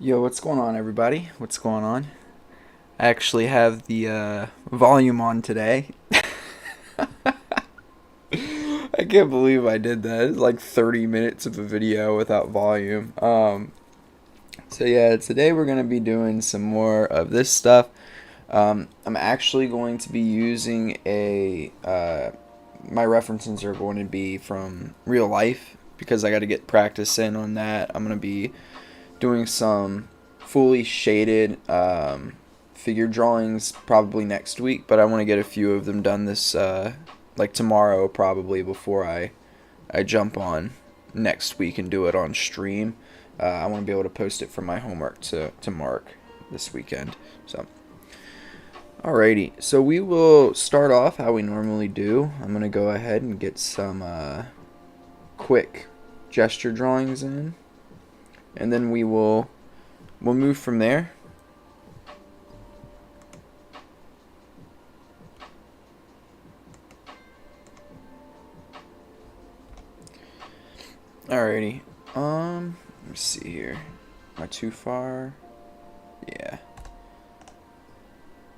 Yo, what's going on, everybody? What's going on? I actually have the volume on today. I can't believe I did that. It's like 30 minutes of a video without volume. So yeah, today we're gonna be doing some more of this stuff. I'm actually going to be using my references are going to be from real life because I got to get practice in on that. I'm gonna be doing some fully shaded figure drawings probably next week, but I want to get a few of them done this like tomorrow probably before I jump on next week and do it on stream. I want to be able to post it for my homework to mark this weekend. So, alrighty. So we will start off how we normally do. I'm going to go ahead and get some quick gesture drawings in. And then we'll move from there. Alrighty. Let me see here. Am I too far? Yeah.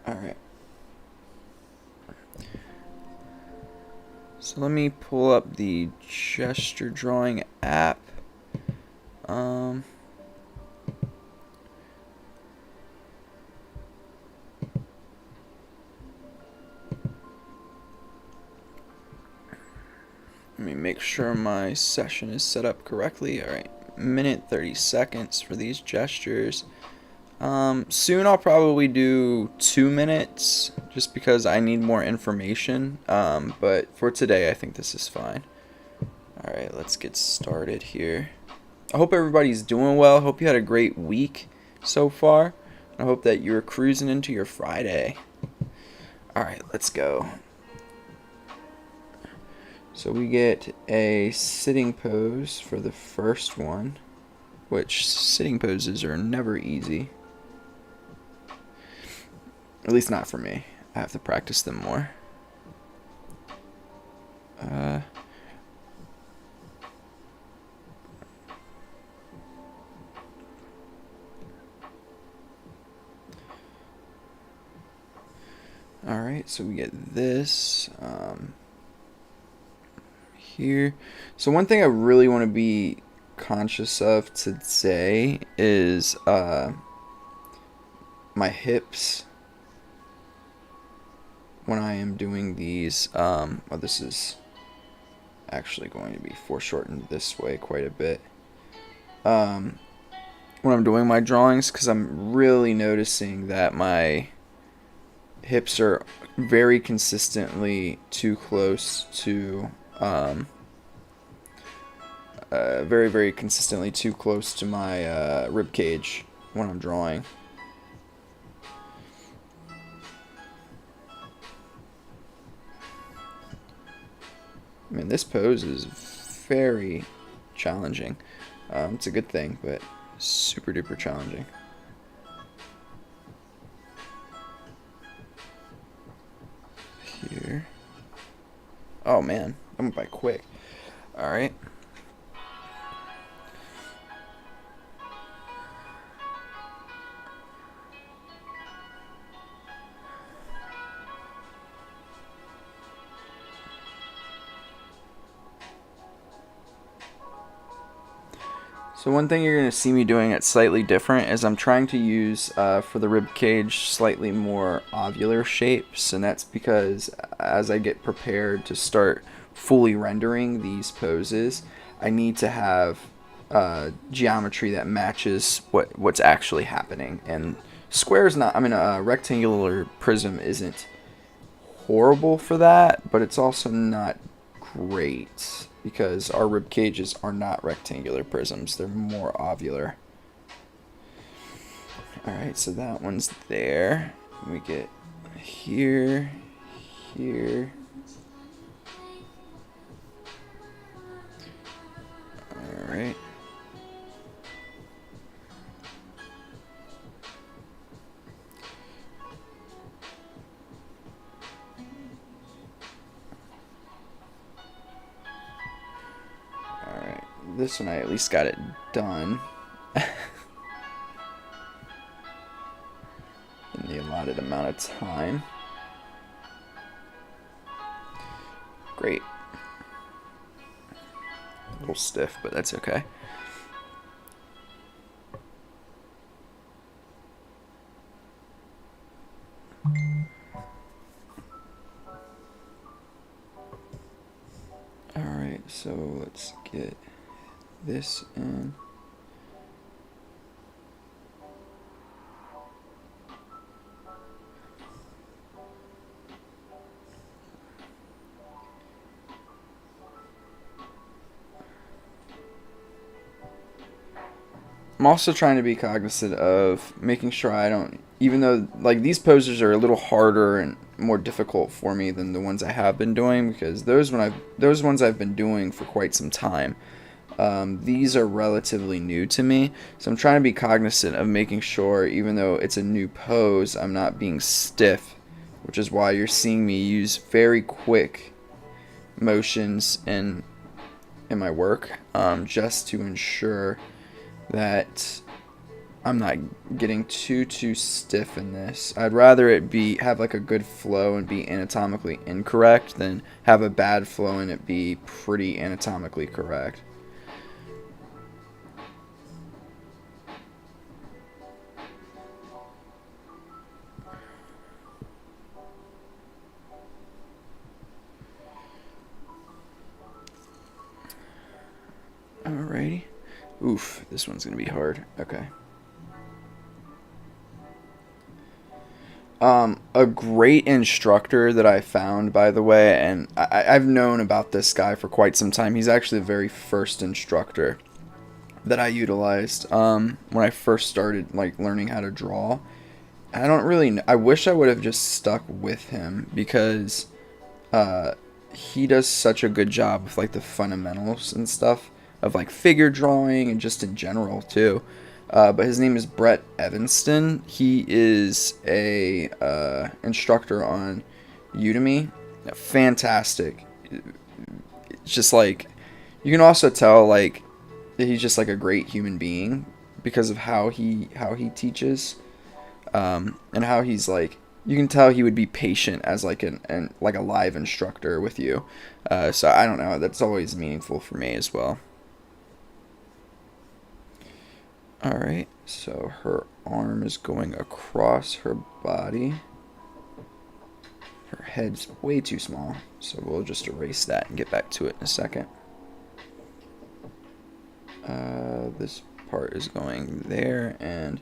Alright. So let me pull up the gesture drawing app. Let me make sure my session is set up correctly. Alright, minute 30 seconds for these gestures. Soon I'll probably do 2 minutes just because I need more information. But for today, I think this is fine. Alright, let's get started here. I hope everybody's doing well. I hope you had a great week so far. I hope that you're cruising into your Friday. Alright, let's go. So we get a sitting pose for the first one, which sitting poses are never easy. At least not for me. I have to practice them more. Alright, so we get this here. So one thing I really want to be conscious of today is my hips when I am doing these. This is actually going to be foreshortened this way quite a bit when I'm doing my drawings, because I'm really noticing that my hips are very consistently too close to very consistently too close to my rib cage when I'm drawing. I mean, this pose is very challenging. It's a good thing, but super duper challenging. Here. Oh man, that went by quick. Alright. So one thing you're going to see me doing that's slightly different is I'm trying to use, for the rib cage, slightly more ovular shapes, and that's because as I get prepared to start fully rendering these poses, I need to have geometry that matches what's actually happening. And a rectangular prism isn't horrible for that, but it's also not great because our rib cages are not rectangular prisms. They're more ovular. Alright, so that one's there. We get here, here. Alright. This one I at least got it done. in the allotted amount of time. Great. A little stiff, but that's okay. Alright, so let's get this in. I'm also trying to be cognizant of making sure I don't, even though like these poses are a little harder and more difficult for me than the ones I have been doing, because those ones I've been doing for quite some time. These are relatively new to me, so I'm trying to be cognizant of making sure, even though it's a new pose, I'm not being stiff, which is why you're seeing me use very quick motions in my work, just to ensure that I'm not getting too stiff in this. I'd rather it have like a good flow and be anatomically incorrect than have a bad flow and it be pretty anatomically correct. Alrighty. Oof, this one's gonna be hard. Okay. A great instructor that I found, by the way, and I've known about this guy for quite some time. He's actually the very first instructor that I utilized when I first started like learning how to draw. I don't really know. I wish I would have just stuck with him, because he does such a good job with like the fundamentals and stuff of like figure drawing and just in general too. But his name is Brett Evanston. He is a instructor on Udemy. Fantastic. It's just like, you can also tell like that he's just like a great human being because of how he teaches, and how he's like, you can tell he would be patient as like like a live instructor with you. So I don't know, that's always meaningful for me as well. Alright, so her arm is going across her body. Her head's way too small, so we'll just erase that and get back to it in a second. This part is going there, and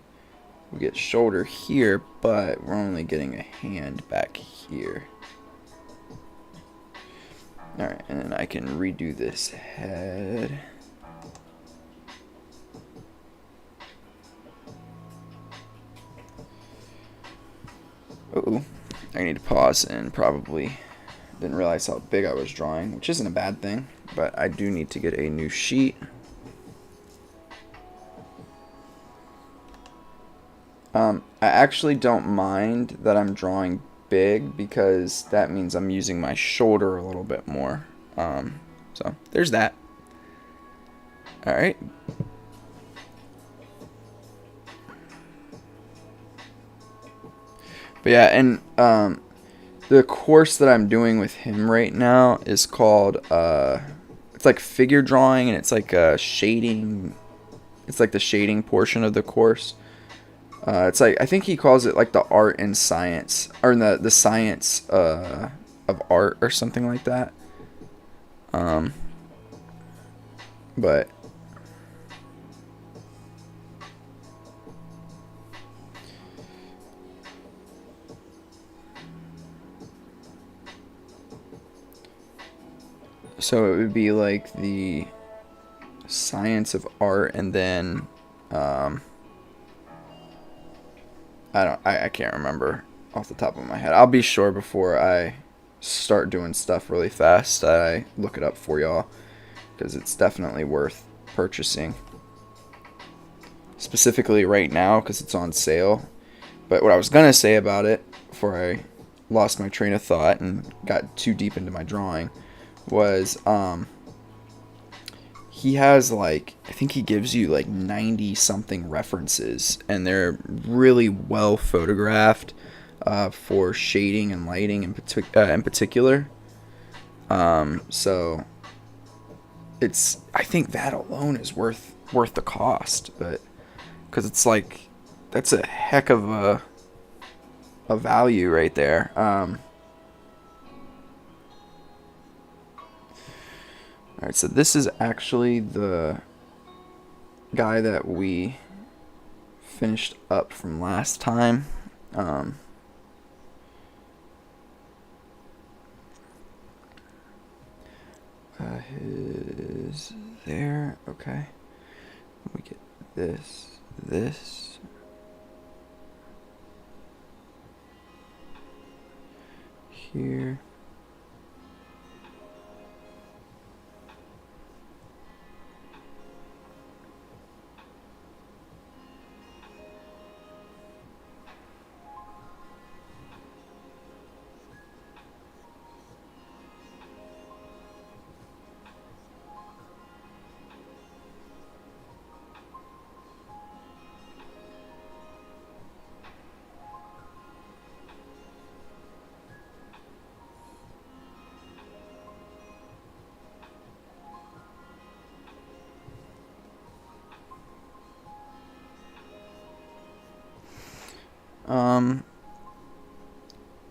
we get shoulder here, but we're only getting a hand back here. Alright, and then I can redo this head. Uh-oh, I need to pause and probably didn't realize how big I was drawing, which isn't a bad thing, but I do need to get a new sheet. I actually don't mind that I'm drawing big, because that means I'm using my shoulder a little bit more. So there's that. Alright. But yeah, and the course that I'm doing with him right now is called, it's like figure drawing, and it's like shading. It's like the shading portion of the course. It's like, I think he calls it like the art and science, or the science of art or something like that. But so it would be like the science of art, and then I can't remember off the top of my head. I'll be sure before I start doing stuff really fast that I look it up for y'all, because it's definitely worth purchasing. Specifically right now, because it's on sale. But what I was going to say about it, before I lost my train of thought and got too deep into my drawing, was he has like, I think he gives you like 90 something references, and they're really well photographed for shading and lighting in particular. So it's, I think that alone is worth the cost, but because it's like, that's a heck of a value right there. Alright, so this is actually the guy that we finished up from last time. His there, okay. We get this here.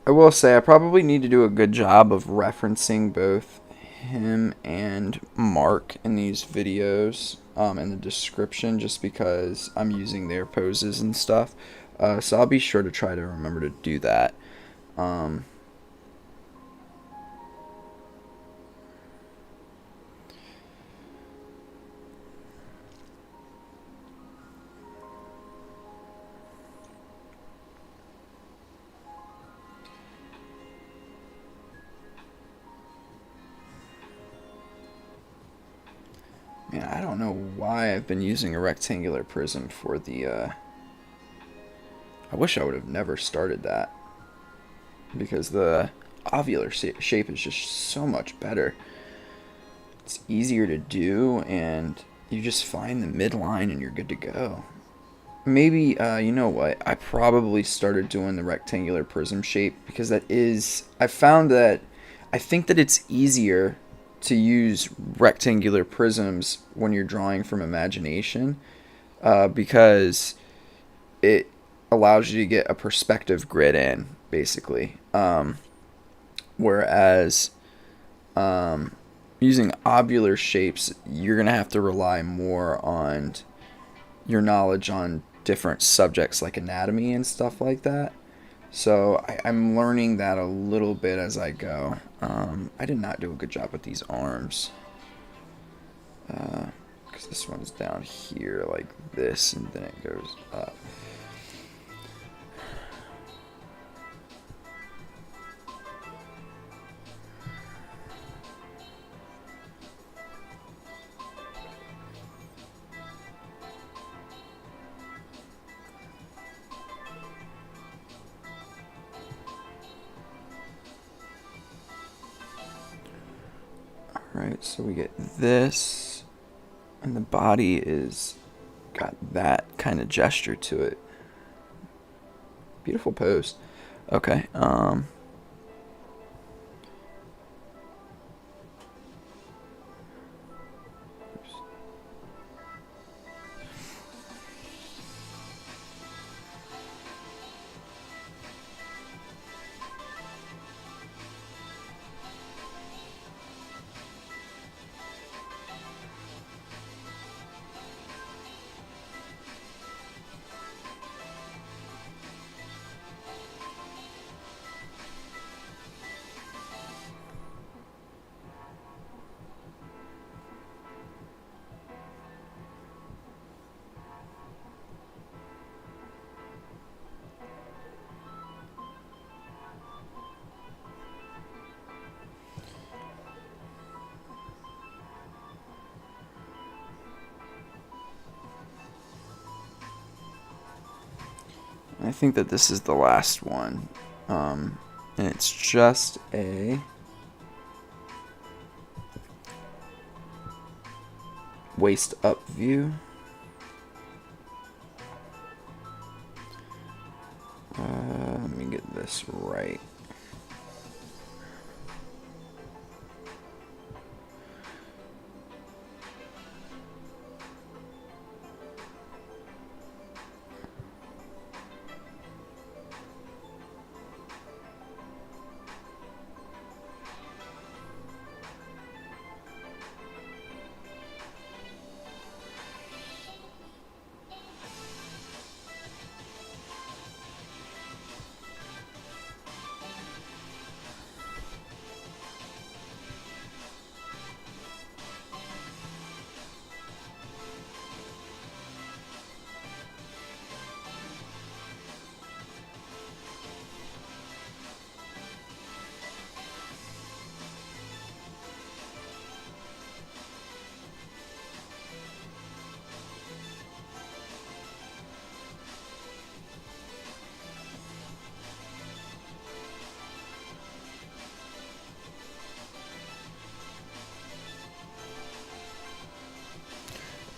I will say I probably need to do a good job of referencing both him and Mark in these videos in the description, just because I'm using their poses and stuff. So I'll be sure to try to remember to do that. Man, I don't know why I've been using a rectangular prism for the, I wish I would have never started that, because the ovular shape is just so much better. It's easier to do, and you just find the midline and you're good to go. Maybe, you know what, I probably started doing the rectangular prism shape because that is, I found that, I think that it's easier to use rectangular prisms when you're drawing from imagination, because it allows you to get a perspective grid in, basically. Whereas using ovular shapes, you're going to have to rely more on your knowledge on different subjects like anatomy and stuff like that. So I'm learning that a little bit as I go. I did not do a good job with these arms, because this one's down here like this, and then it goes up. Alright, so we get this, and the body is got that kind of gesture to it. Beautiful pose. Okay, I think that this is the last one, and it's just a waist up view. Let me get this right.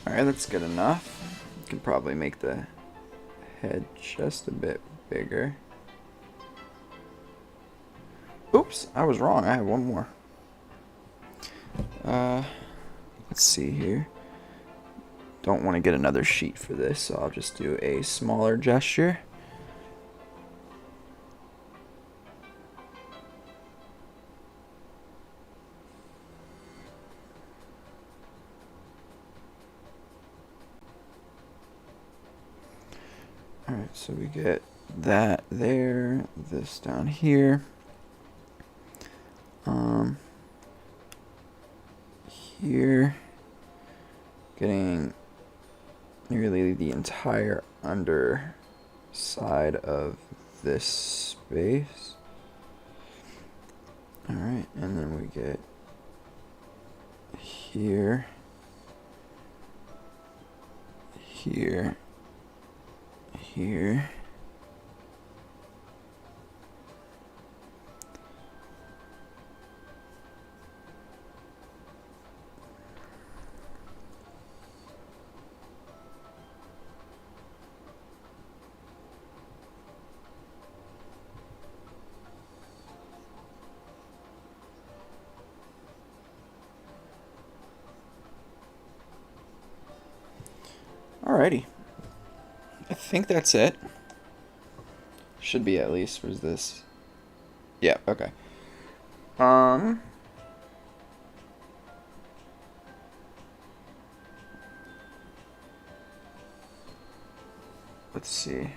Alright, that's good enough. You can probably make the head just a bit bigger. Oops, I was wrong. I have one more. Let's see here. Don't want to get another sheet for this, so I'll just do a smaller gesture. Alright, so we get that there, this down here. Here, getting nearly the entire underside of this space. Alright, and then we get here, here, here. Alrighty. I think that's it. Should be at least. Where's this? Yeah, okay. Let's see.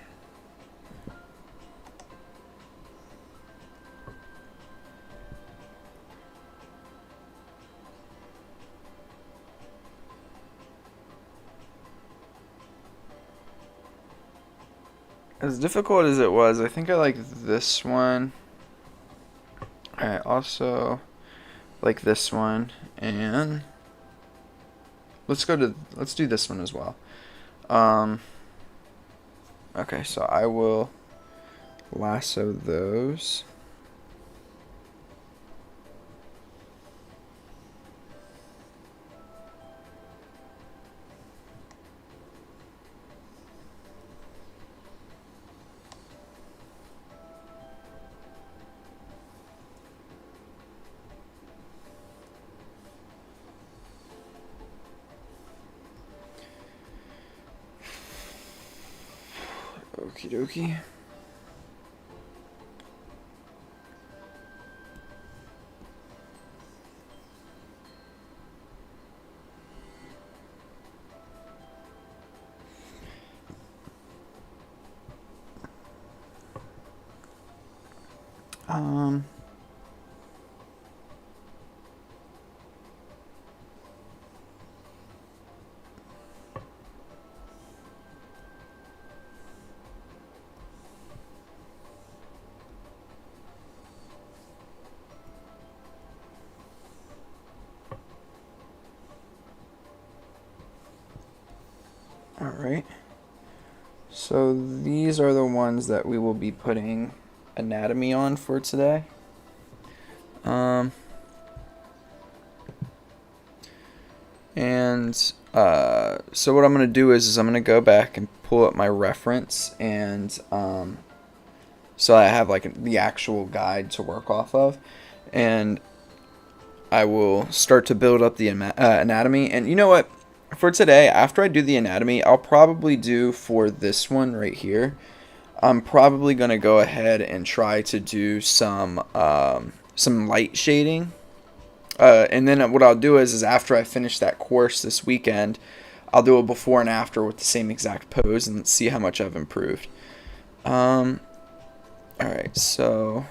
As difficult as it was, I think I like this one. I also like this one, and let's do this one as well. Okay, so I will lasso those. Okie dokie. Alright, so these are the ones that we will be putting anatomy on for today. And so what I'm going to do is I'm going to go back and pull up my reference, and so I have like the actual guide to work off of, and I will start to build up the anatomy. And you know what? For today, after I do the anatomy, I'll probably do for this one right here, I'm probably going to go ahead and try to do some light shading. And then what I'll do is after I finish that course this weekend, I'll do a before and after with the same exact pose and see how much I've improved. Alright, so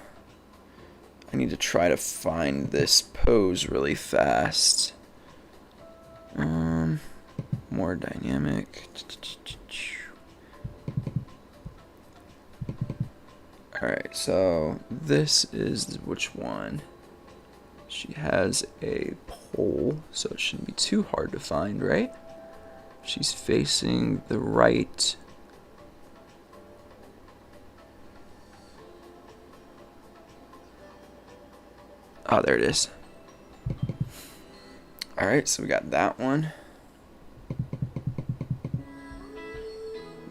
I need to try to find this pose really fast. More dynamic. Alright, so this is which one? She has a pole, so it shouldn't be too hard to find, right? She's facing the right. Oh, there it is. Alright, so we got that one.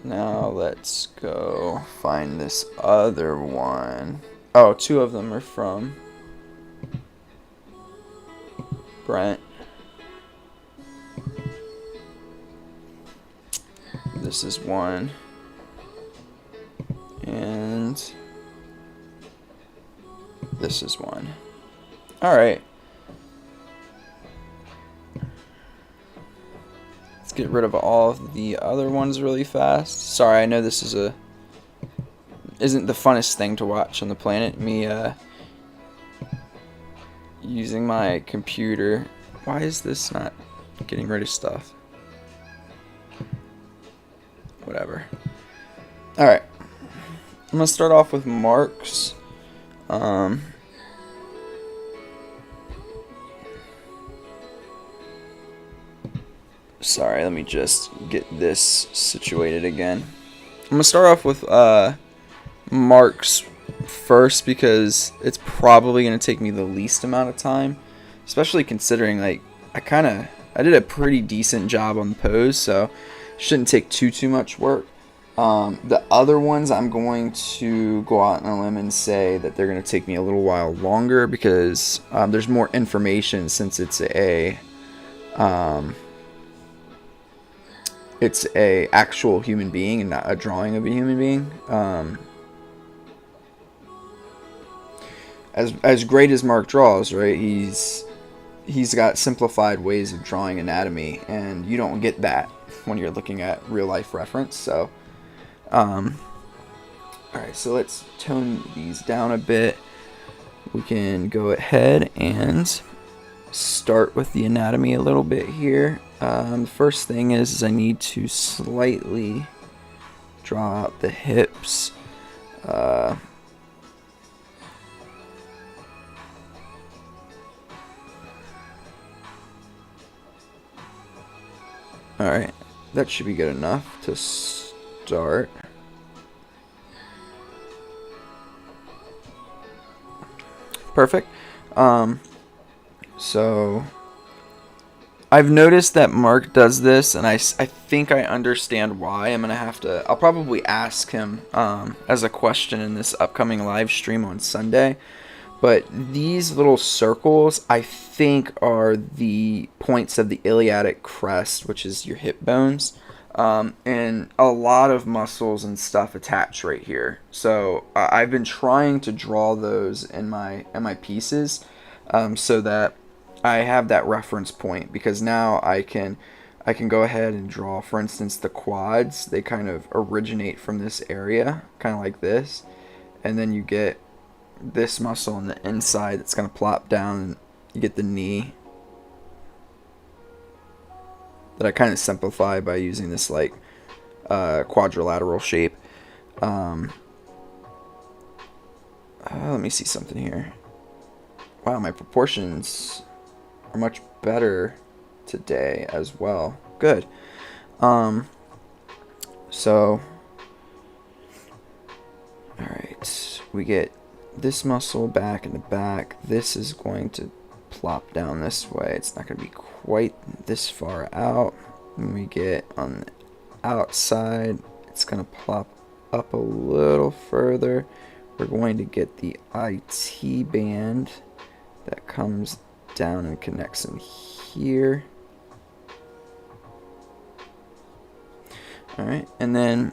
Now let's go find this other one. Oh, two of them are from Brent. This is one. And this is one. Alright. Let's get rid of all of the other ones really fast. Sorry, I know this is isn't the funnest thing to watch on the planet. Me using my computer. Why is this not getting rid of stuff? Whatever. Alright. I'm going to start off with marks. Sorry, let me just get this situated again. I'm going to start off with marks first because it's probably going to take me the least amount of time, especially considering like I did a pretty decent job on the pose, so shouldn't take too much work. The other ones I'm going to go out on a limb and say that they're going to take me a little while longer because there's more information since it's a actual human being and not a drawing of a human being. As great as Mark draws, right? He's got simplified ways of drawing anatomy, and you don't get that when you're looking at real life reference. So, all right. So let's tone these down a bit. We can go ahead and start with the anatomy a little bit here. The first thing is I need to slightly draw out the hips. Alright, that should be good enough to start. Perfect. So I've noticed that Mark does this, and I think I understand why. I'll probably ask him as a question in this upcoming live stream on Sunday. But these little circles, I think, are the points of the iliac crest, which is your hip bones. And a lot of muscles and stuff attach right here. So I've been trying to draw those in my pieces so that I have that reference point, because now I can go ahead and draw, for instance, the quads. They kind of originate from this area, kind of like this. And then you get this muscle on the inside that's going to plop down, and you get the knee that I kind of simplify by using this like quadrilateral shape. Let me see something here. Wow, my proportions are much better today as well. Good. So alright, we get this muscle back in the back. This is going to plop down this way. It's not going to be quite this far out. When we get on the outside, it's going to plop up a little further. We're going to get the IT band that comes down and connects in here. Alright, and then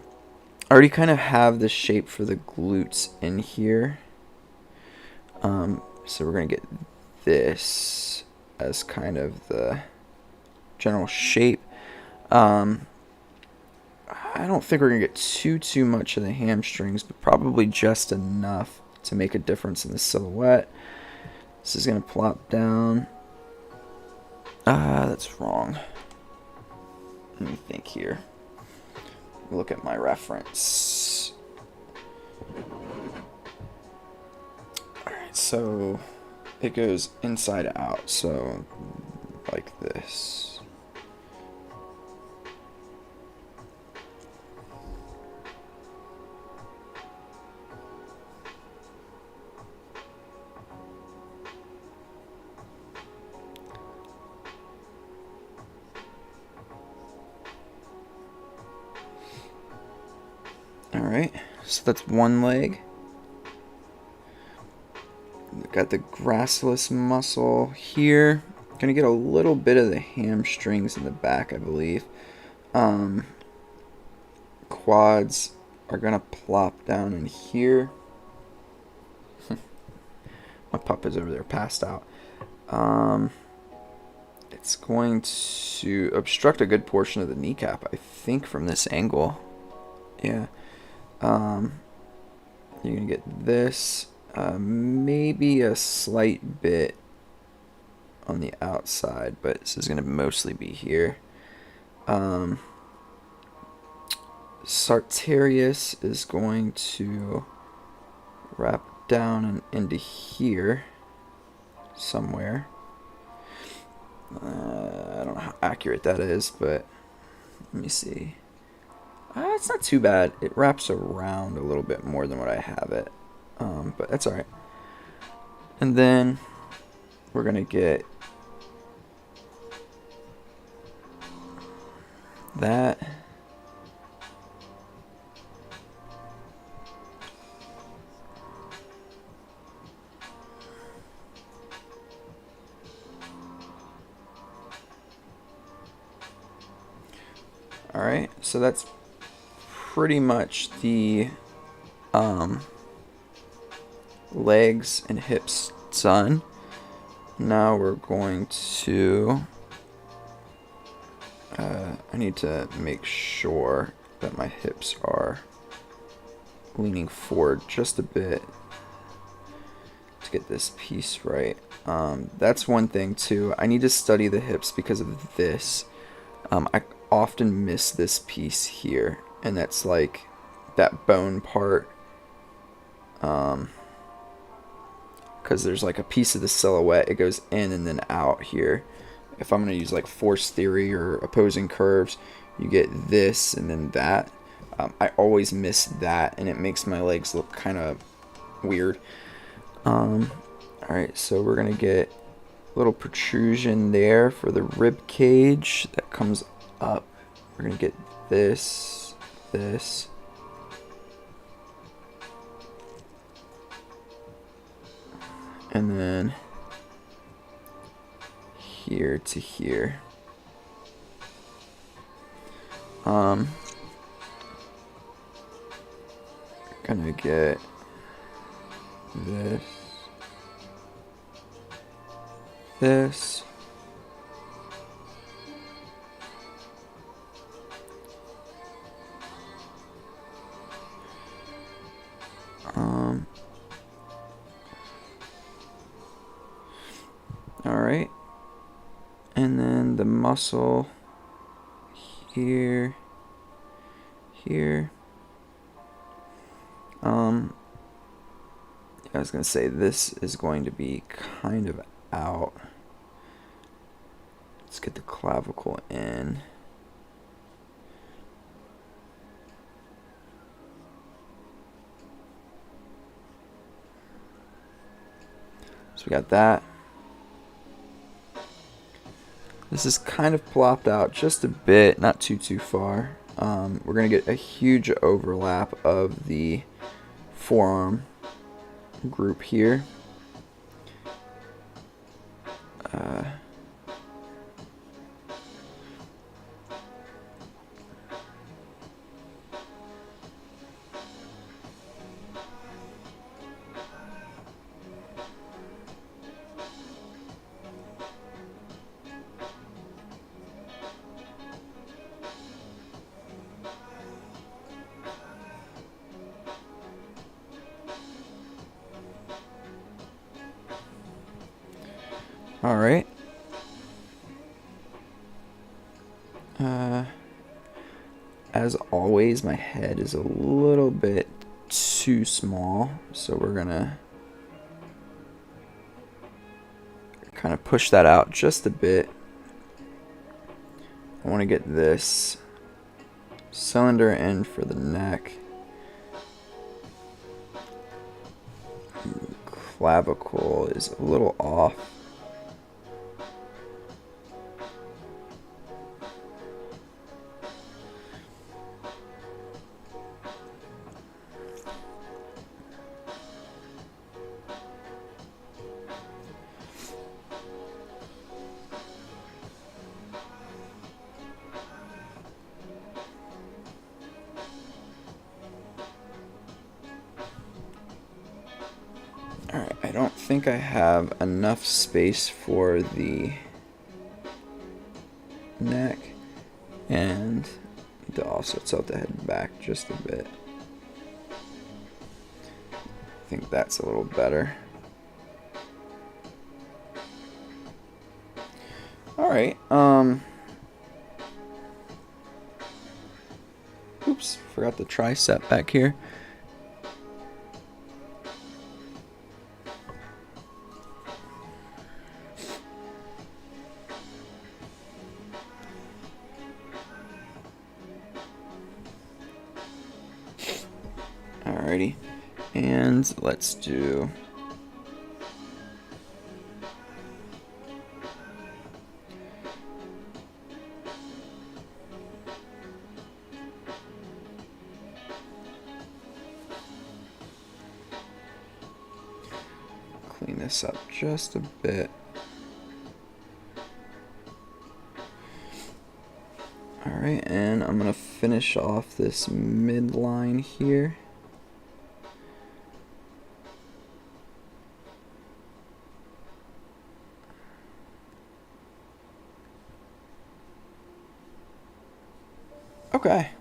I already kind of have the shape for the glutes in here. So we're going to get this as kind of the general shape. I don't think we're going to get too much of the hamstrings, but probably just enough to make a difference in the silhouette. This is going to plop down. That's wrong. Let me think here. Look at my reference. Alright, so it goes inside out, so like this. Alright, so that's one leg. We've got the gracilis muscle here. Gonna get a little bit of the hamstrings in the back, I believe. Quads are gonna plop down in here. My pup is over there passed out. It's going to obstruct a good portion of the kneecap, I think, from this angle. Yeah. You're gonna get this, maybe a slight bit on the outside, but this is gonna mostly be here. Sartorius is going to wrap down and into here somewhere. I don't know how accurate that is, but let me see. It's not too bad. It wraps around a little bit more than what I have it. But that's alright. And then we're going to get that. Alright, so that's pretty much the legs and hips done. Now we're going to I need to make sure that my hips are leaning forward just a bit to get this piece right. That's one thing too. I need to study the hips because of this. I often miss this piece here, and that's like that bone part, because there's like a piece of the silhouette, it goes in and then out here. If I'm going to use like force theory or opposing curves, you get this and then that. I always miss that, and it makes my legs look kind of weird. Alright, so we're going to get a little protrusion there for the rib cage that comes up. We're going to get this, this. And then here to here. Gonna get this, this, all right, and then the muscle here, here. I was gonna say this is going to be kind of out. Let's get the clavicle in. So we got that. This is kind of plopped out just a bit, not too far. We're going to get a huge overlap of the forearm group here. All right. As always, my head is a little bit too small, so we're gonna kind of push that out just a bit. I want to get this cylinder in for the neck. Clavicle is a little off. Alright, I don't think I have enough space for the neck, and need to also tilt the head back just a bit. I think that's a little better. Alright, oops, forgot the tricep back here. Alrighty, and let's do clean this up just a bit. Alright, and I'm gonna finish off this midline here. Okay.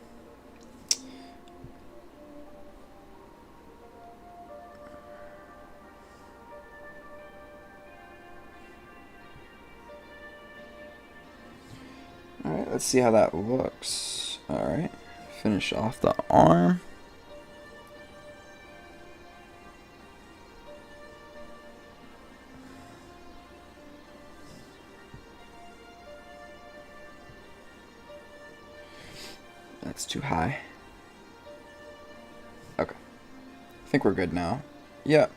Alright, let's see how that looks. Alright, finish off the arm. That's too high. Okay. I think we're good now. Yep.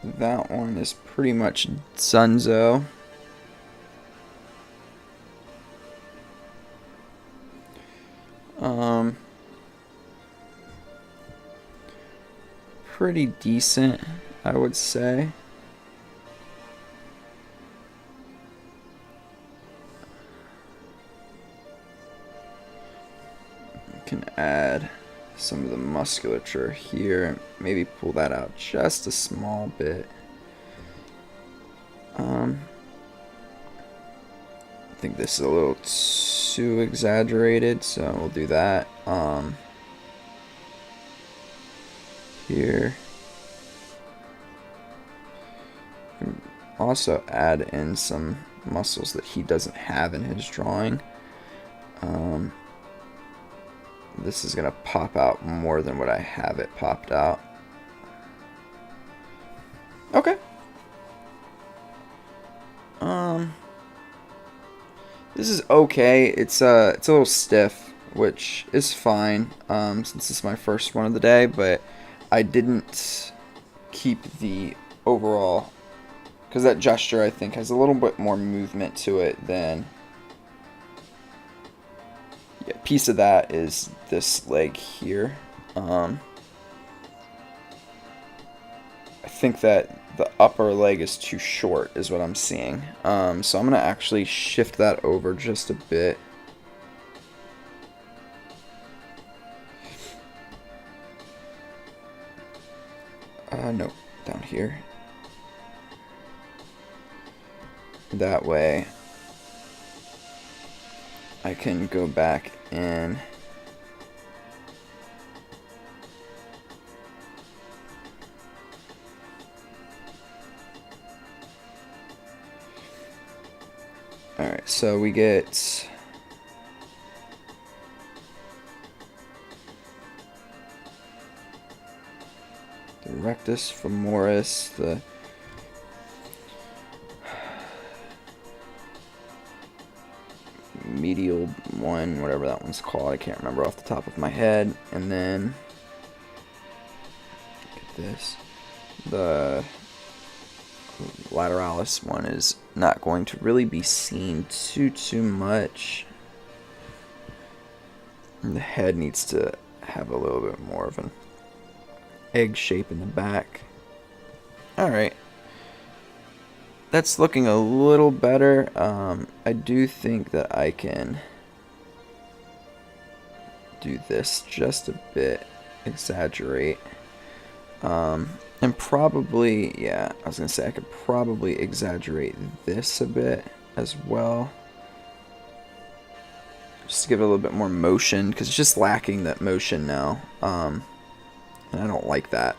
That one is pretty much Dunzo. Pretty decent, I would say. Can add some of the musculature here and maybe pull that out just a small bit. I think this is a little too exaggerated, so we'll do that. Here. Also add in some muscles that he doesn't have in his drawing. This is going to pop out more than what I have it popped out. Okay. This is okay. It's a little stiff, which is fine, since it's my first one of the day, but I didn't keep the overall because that gesture, I think, has a little bit more movement to it than... Yeah, a piece of that is this leg here. I think that the upper leg is too short is what I'm seeing. So I'm going to actually shift that over just a bit. No, down here. That way I can go back and alright, so we get the rectus femoris, the medial one, whatever that one's called, I can't remember off the top of my head, and then get this, the lateralis one is not going to really be seen too much. And the head needs to have a little bit more of an egg shape in the back. Alright, that's looking a little better. I do think that I can do this just a bit, exaggerate, and probably, yeah, I was gonna say I could probably exaggerate this a bit as well, just to give it a little bit more motion, because it's just lacking that motion now, and I don't like that.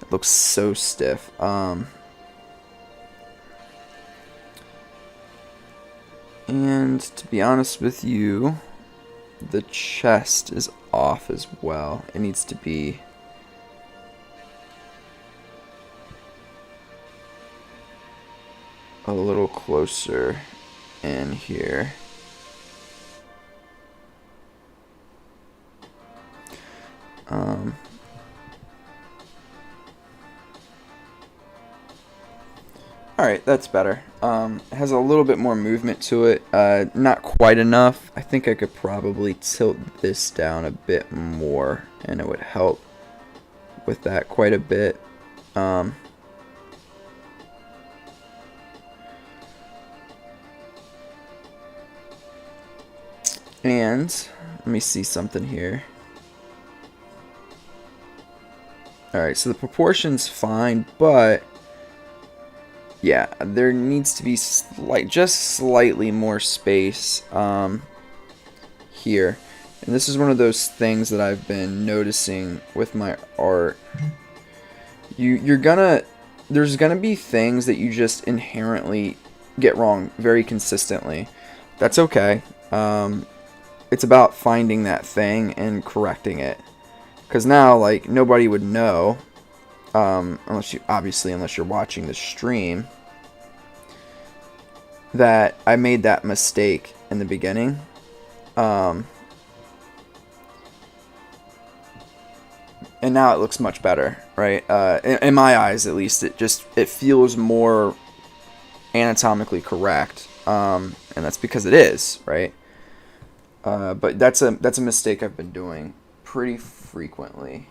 It looks so stiff. And to be honest with you, the chest is off as well. It needs to be a little closer in here. Alright, that's better. It has a little bit more movement to it. Not quite enough. I think I could probably tilt this down a bit more, and it would help with that quite a bit. And let me see something here. Alright, so the proportion's fine, but yeah, there needs to be just slightly more space here. And this is one of those things that I've been noticing with my art. There's gonna be things that you just inherently get wrong very consistently. That's okay. It's about finding that thing and correcting it. Because now, like, nobody would know, unless you're watching the stream, that I made that mistake in the beginning. And now it looks much better, right? In my eyes, at least, it feels more anatomically correct, and that's because it is, right? But that's a mistake I've been doing pretty frequently,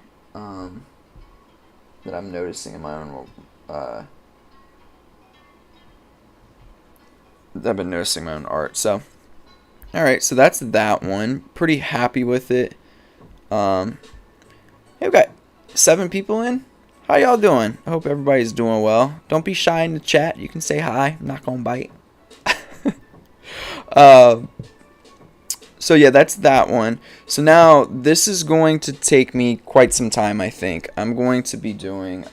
that I'm noticing in my own I've been noticing my own art. So alright, so that's that one. Pretty happy with it. Hey, we've got 7 people in. How y'all doing? I hope everybody's doing well. Don't be shy in the chat. You can say hi. I'm not gonna bite. So yeah, that's that one. So now this is going to take me quite some time, I think. I'm going to be doing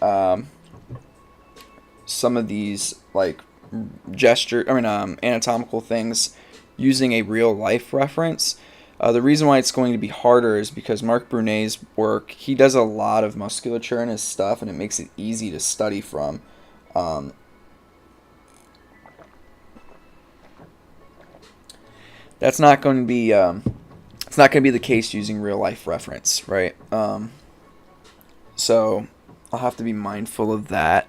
some of these like anatomical things using a real life reference. The reason why it's going to be harder is because Marc Brunet's work, he does a lot of musculature in his stuff, and it makes it easy to study from. That's not going to be it's not going to be the case using real life reference, right? So I'll have to be mindful of that.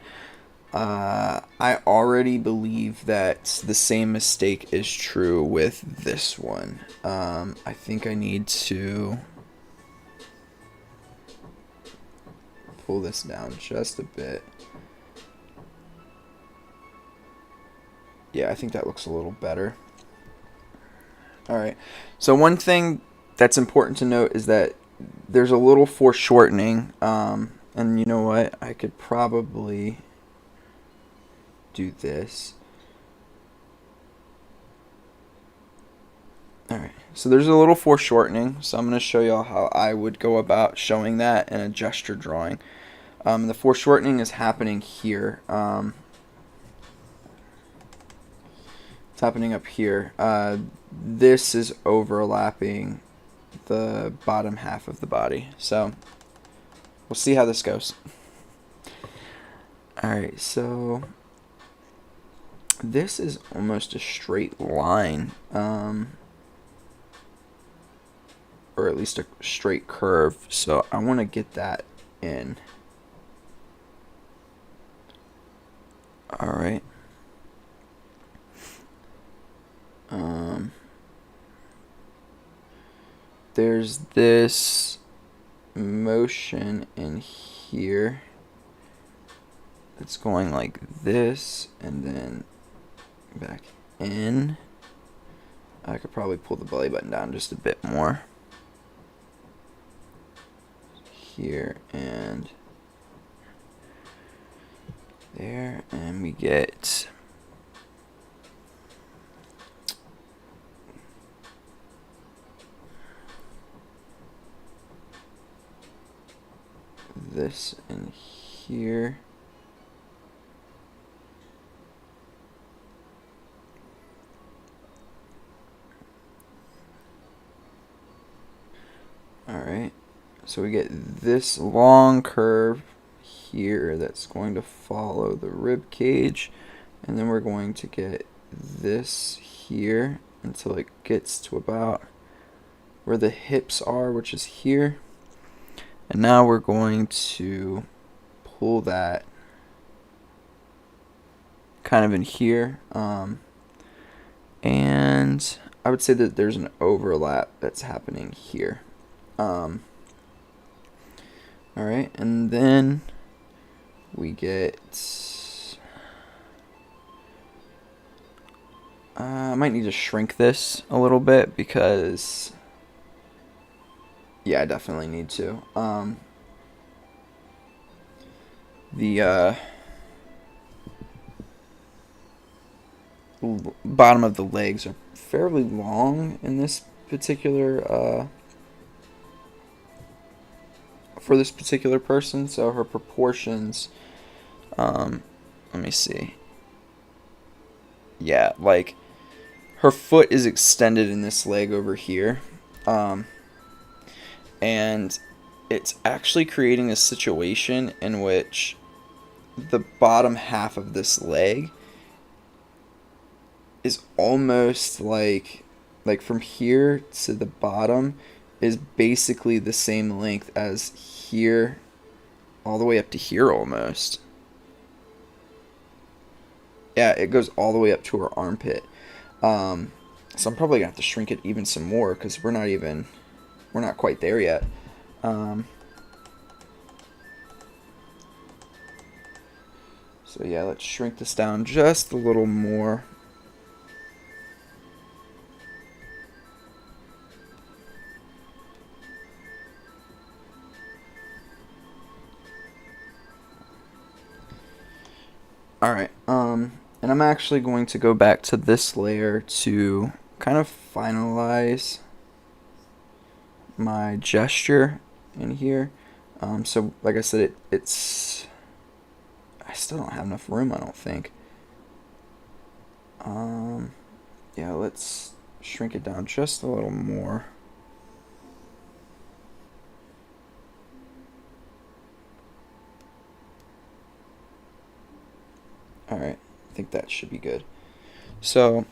I already believe that the same mistake is true with this one. I think I need to pull this down just a bit. Yeah, I think that looks a little better. Alright, so one thing that's important to note is that there's a little foreshortening, and you know what, I could probably do this. Alright, so there's a little foreshortening, so I'm going to show y'all how I would go about showing that in a gesture drawing. The foreshortening is happening here. It's happening up here. This is overlapping the bottom half of the body. So we'll see how this goes. Alright, so this is almost a straight line, or at least a straight curve. So I want to get that in. Alright. There's this motion in here that's going like this and then back in. I could probably pull the belly button down just a bit more. Here and there, and we get this in here. Alright, so we get this long curve here that's going to follow the rib cage, and then we're going to get this here until it gets to about where the hips are, which is here. And now we're going to pull that kind of in here, and I would say that there's an overlap that's happening here. Alright, and then we get, I might need to shrink this a little bit because, yeah, I definitely need to. The bottom of the legs are fairly long in this particular, for this particular person, so her proportions, let me see. Yeah, like, her foot is extended in this leg over here, and it's actually creating a situation in which the bottom half of this leg is almost like from here to the bottom is basically the same length as here all the way up to here almost. Yeah, it goes all the way up to her armpit. So I'm probably gonna have to shrink it even some more because we're not quite there yet. So yeah, let's shrink this down just a little more. Alright, and I'm actually going to go back to this layer to kind of finalize my gesture in here. So like I said, it's I still don't have enough room, I don't think. Yeah, let's shrink it down just a little more. Alright, I think that should be good. So,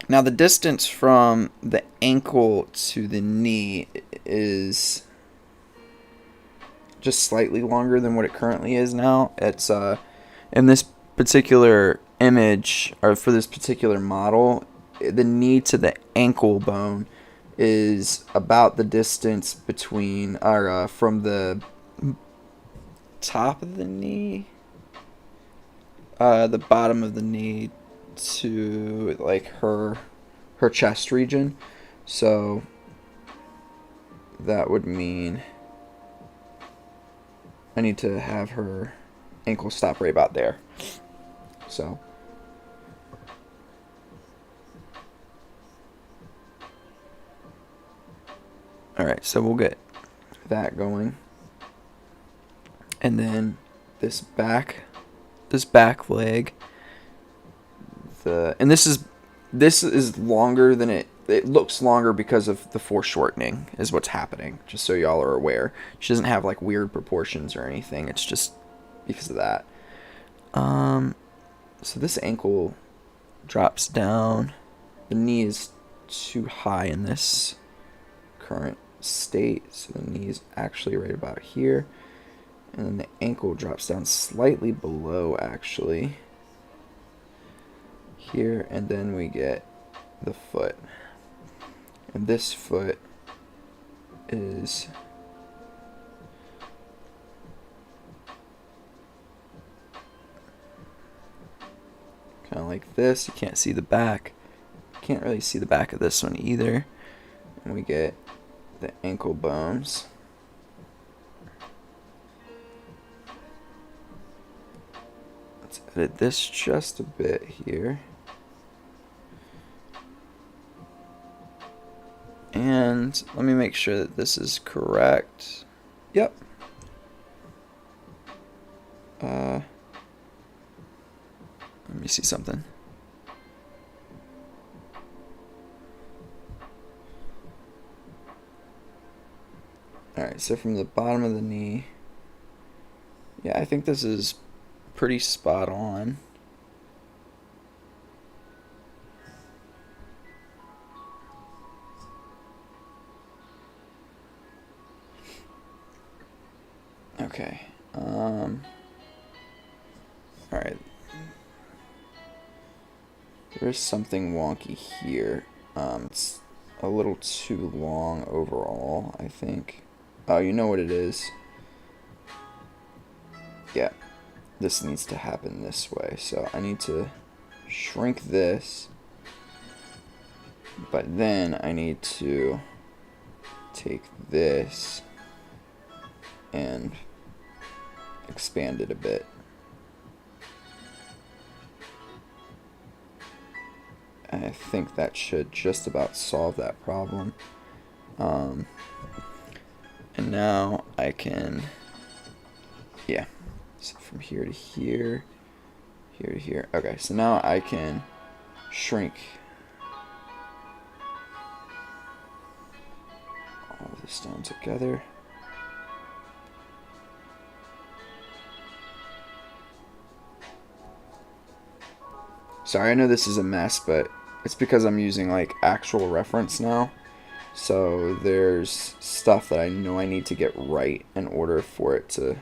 now the distance from the ankle to the knee is just slightly longer than what it currently is now. It's In this particular image, or for this particular model, the knee to the ankle bone is about the distance between, or from the top of the knee, the bottom of the knee to like her chest region. So that would mean I need to have her ankle stop right about there. So alright, so we'll get that going. And then this back leg, and this is longer than it looks longer because of the foreshortening is what's happening, just so y'all are aware. She doesn't have like weird proportions or anything, it's just because of that. So this ankle drops down. The knee is too high in this current state, so the knee is actually right about here. And then the ankle drops down slightly below, actually. Here, and then we get the foot. And this foot is kind of like this. You can't see the back. Can't really see the back of this one either. And we get the ankle bones. Let's edit this just a bit here. And let me make sure that this is correct. Yep. Let me see something. Alright, so from the bottom of the knee, yeah, I think this is pretty spot on. Okay. Alright. There's something wonky here. It's a little too long overall, I think. Oh, you know what it is? Yeah. This needs to happen this way. So I need to shrink this. But then I need to take this and expand it a bit. I think that should just about solve that problem. And now I can, yeah, so from here to here, here to here. Okay, so now I can shrink all of this down together. Sorry, I know this is a mess, but it's because I'm using like actual reference now. So there's stuff that I know I need to get right in order for it to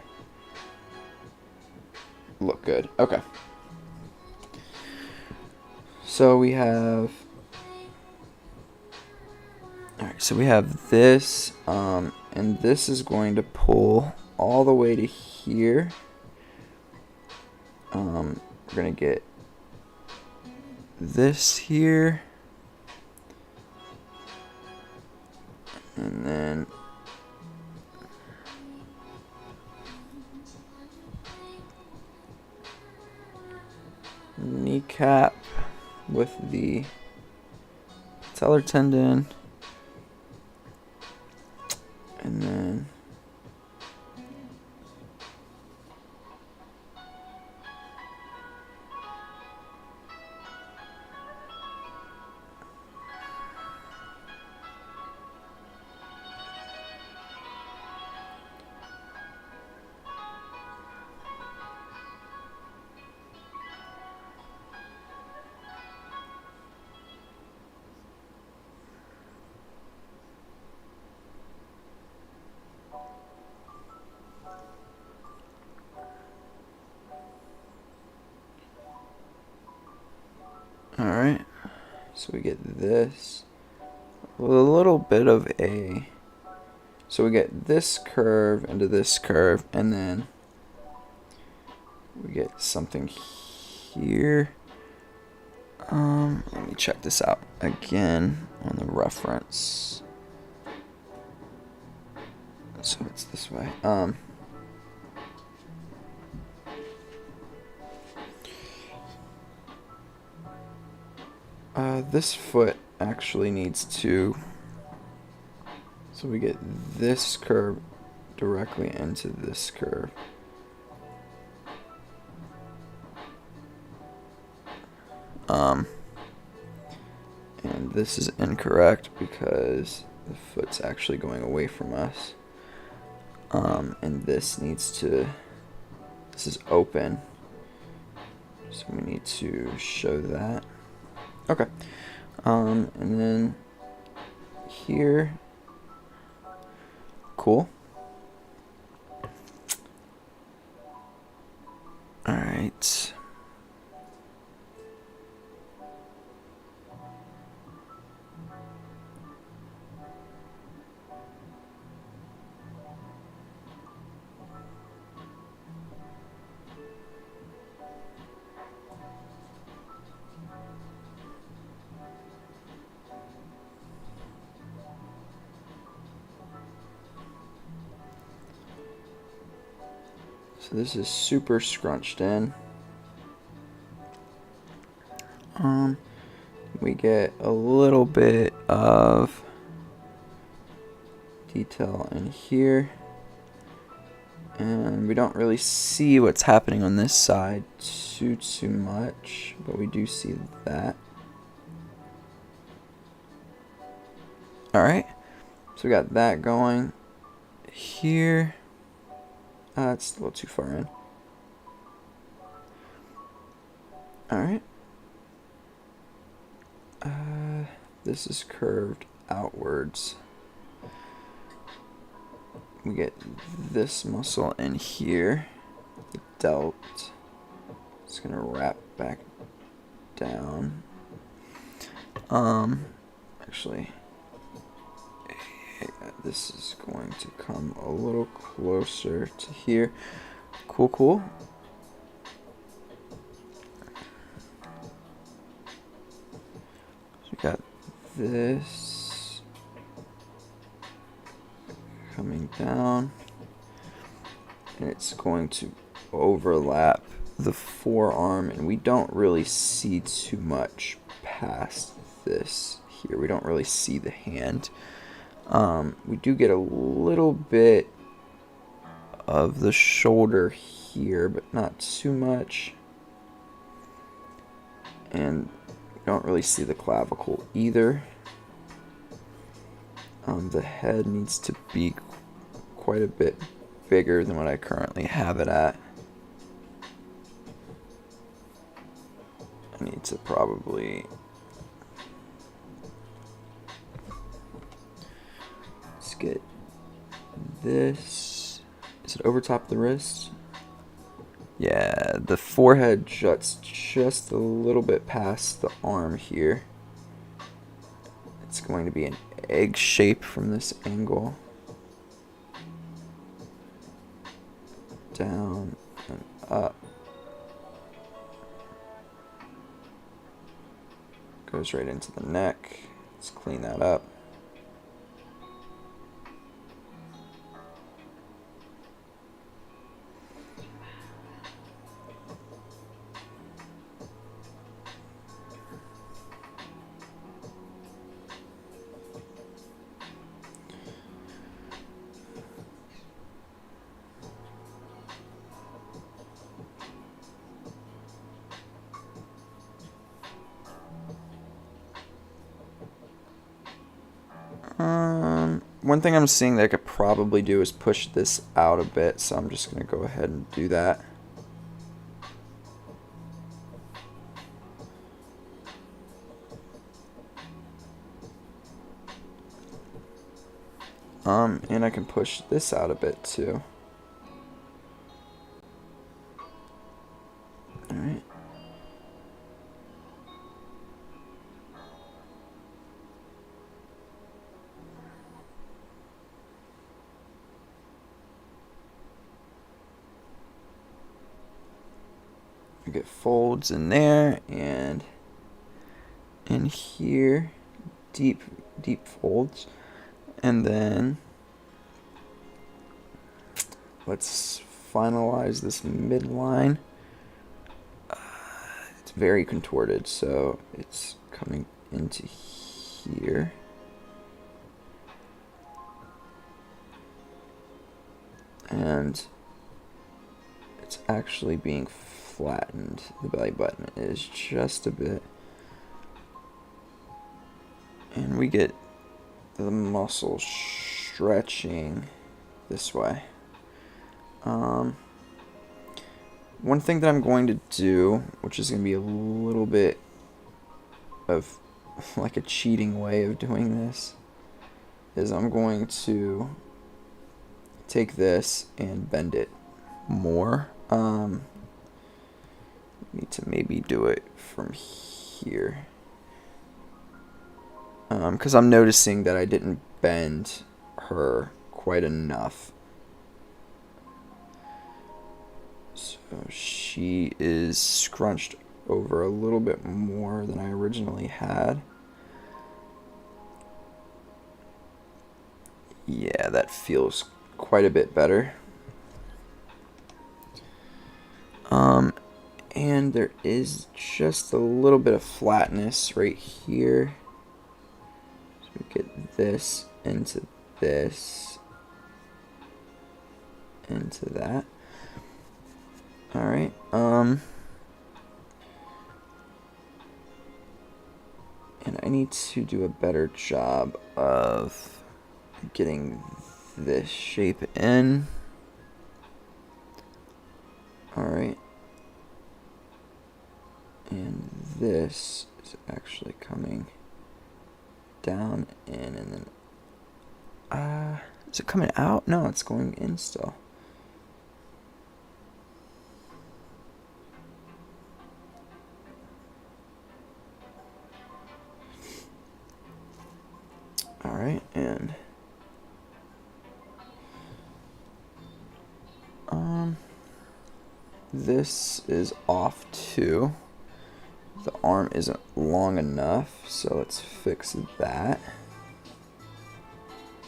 look good. Okay. So we have, alright, so we have this, and this is going to pull all the way to here. We're going to get this here, and then kneecap with the patellar tendon, and then So we get this with a little bit of a, so we get this curve into this curve, and then we get something here. Let me check this out again on the reference. So it's this way. This foot actually needs to, so we get this curve directly into this curve. And this is incorrect because the foot's actually going away from us. And this needs to, this is open, so we need to show that. Okay. And then here, cool. All right. So this is super scrunched in. We get a little bit of detail in here, and we don't really see what's happening on this side too much, but we do see that. All right, so we got that going here. It's a little too far in. All right. This is curved outwards. We get this muscle in here, the delt. It's gonna wrap back down. Actually, this is going to come a little closer to here. Cool. So we got this coming down, and it's going to overlap the forearm, and we don't really see too much past this here. We don't really see the hand. We do get a little bit of the shoulder here, but not too much. And we don't really see the clavicle either. The head needs to be quite a bit bigger than what I currently have it at. I need to probably, let's get this. Is it over top of the wrist? Yeah, the forehead juts just a little bit past the arm here. It's going to be an egg shape from this angle. Down and up. Goes right into the neck. Let's clean that up. One thing I'm seeing that I could probably do is push this out a bit, so I'm just going to go ahead and do that. And I can push this out a bit too. Alright. We get folds in there and in here, deep folds. And then let's finalize this midline. It's very contorted, so it's coming into here. And it's actually being flattened. The belly button is just a bit. And we get the muscle stretching this way. One thing that I'm going to do, which is going to be a little bit of like a cheating way of doing this, is I'm going to take this and bend it more. Need to maybe do it from here. Because I'm noticing that I didn't bend her quite enough. So she is scrunched over a little bit more than I originally had. Yeah, that feels quite a bit better. And there is just a little bit of flatness right here. So we get this into that. Alright, and I need to do a better job of getting this shape in. Alright. And this is actually coming down in, and then is it coming out? No, it's going in still. Alright, and this is off too. The arm isn't long enough, so let's fix that.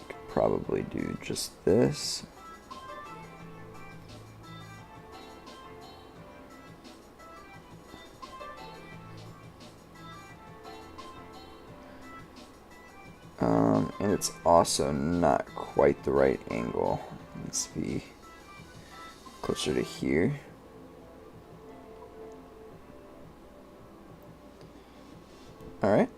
Could probably do just this. And it's also not quite the right angle. Let's be closer to here. Alright.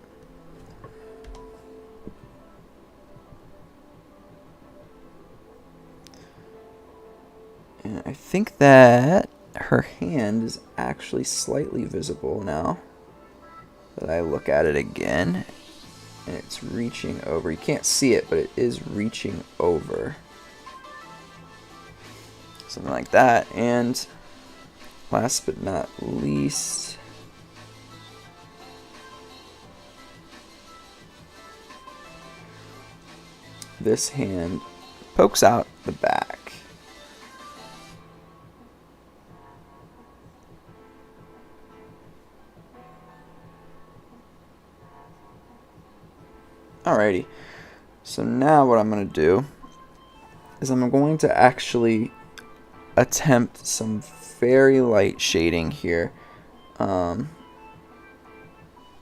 And I think that her hand is actually slightly visible now that I look at it again. And it's reaching over. You can't see it, but it is reaching over. Something like that. And last but not least, this hand pokes out the back. Alrighty, so now what I'm going to do is I'm going to actually attempt some very light shading here. And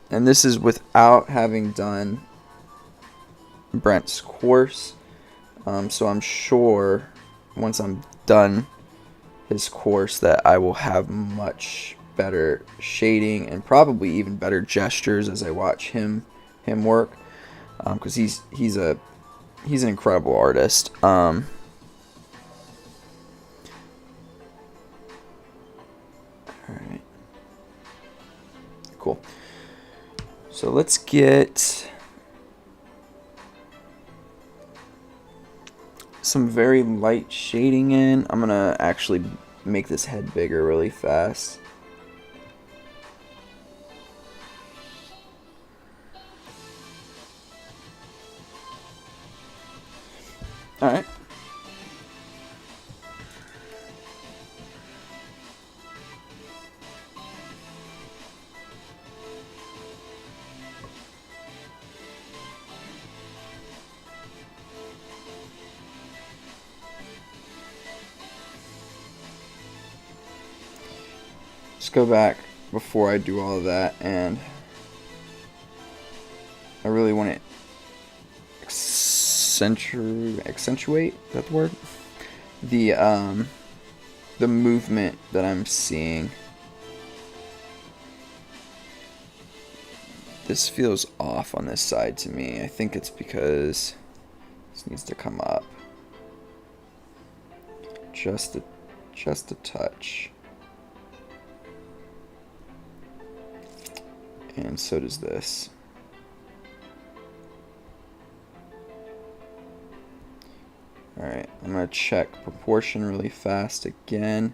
this is without having done Brent's course. So I'm sure once I'm done his course that I will have much better shading and probably even better gestures as I watch him work. Because he's an incredible artist. Alright. Cool. So let's get some very light shading in. I'm gonna actually make this head bigger really fast. Alright. let's go back before I do all of that, and I really want to accentuate, is that the word? The movement that I'm seeing. This feels off on this side to me. I think it's because this needs to come up just a touch. And so does this. Alright, I'm going to check proportion really fast again.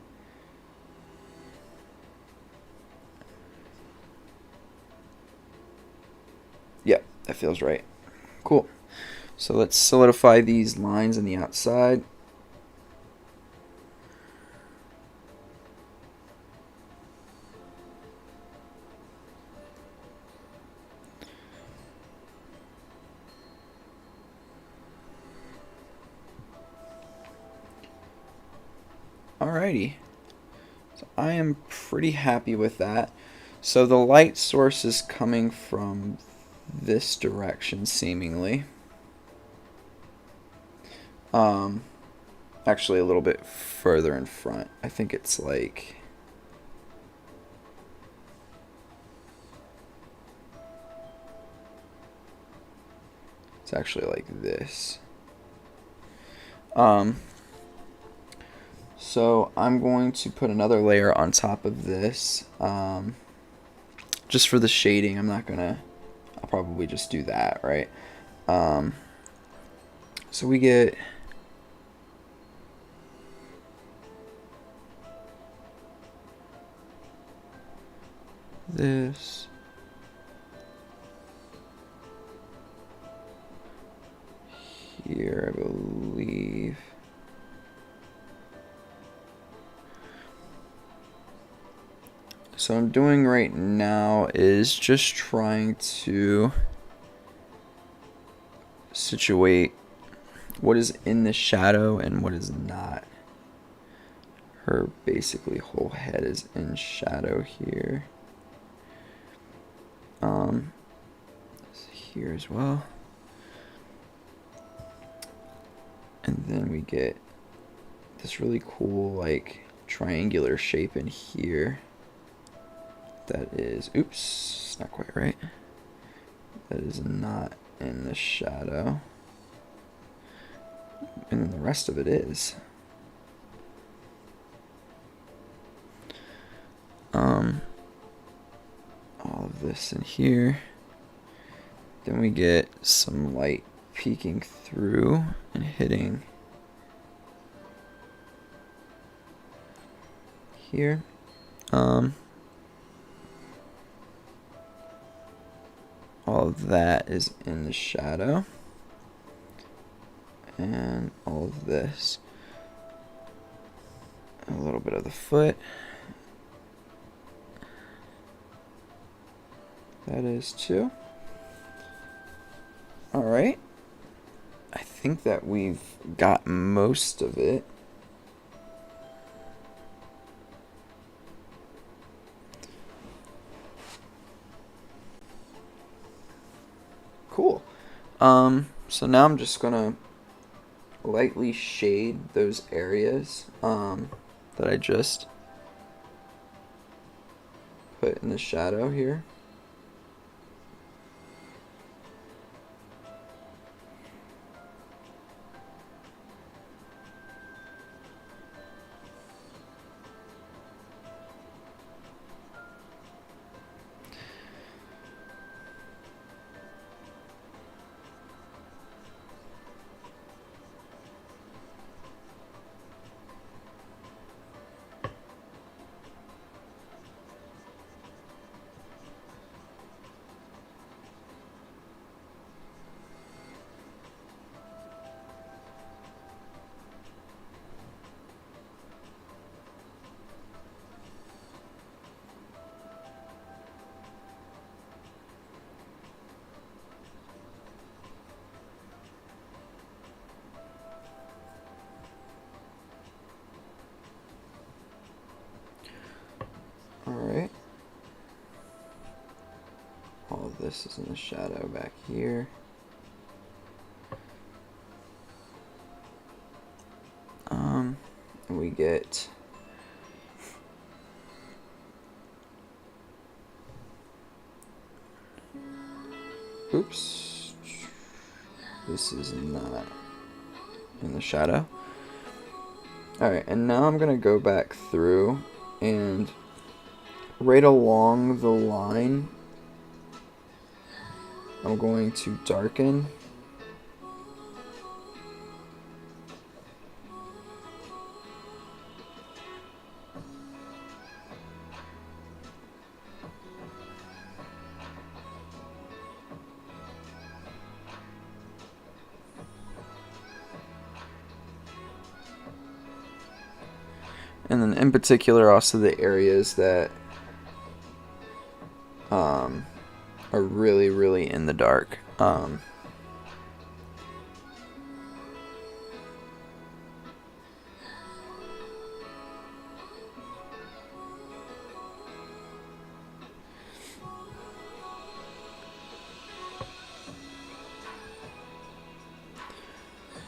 Yep, that feels right. Cool. So let's solidify these lines on the outside. Alrighty, so I am pretty happy with that. So the light source is coming from this direction, seemingly. Actually a little bit further in front. I think it's like... it's actually like this. So I'm going to put another layer on top of this, just for the shading. I'll probably just do that, right? So we get this. Here, I believe. So what I'm doing right now is just trying to situate what is in the shadow and what is not. Her basically whole head is in shadow here. Here as well. And then we get this really cool like triangular shape in here. That is, oops, not quite right. That is not in the shadow. And then the rest of it is. All of this in here. Then we get some light peeking through and hitting here. All of that is in the shadow. And all of this. A little bit of the foot. That is too. Alright. I think that we've got most of it. Cool. So now I'm just gonna lightly shade those areas that I just put in the shadow here. Alright. All of this is in the shadow back here. And we get oops. This is not in the shadow. Alright, and now I'm going to go back through and right along the line, I'm going to darken. And then in particular also the areas that are really, really in the dark.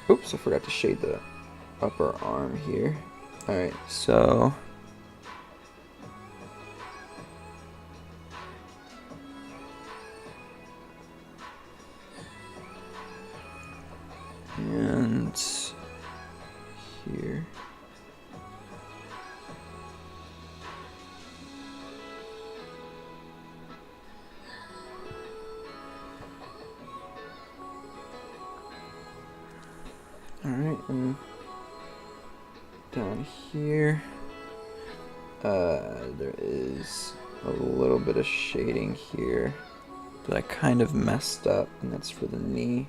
Oops, I forgot to shade the upper arm here. Alright, so and here. Alright, and down here, there is a little bit of shading here that I kind of messed up, and that's for the knee.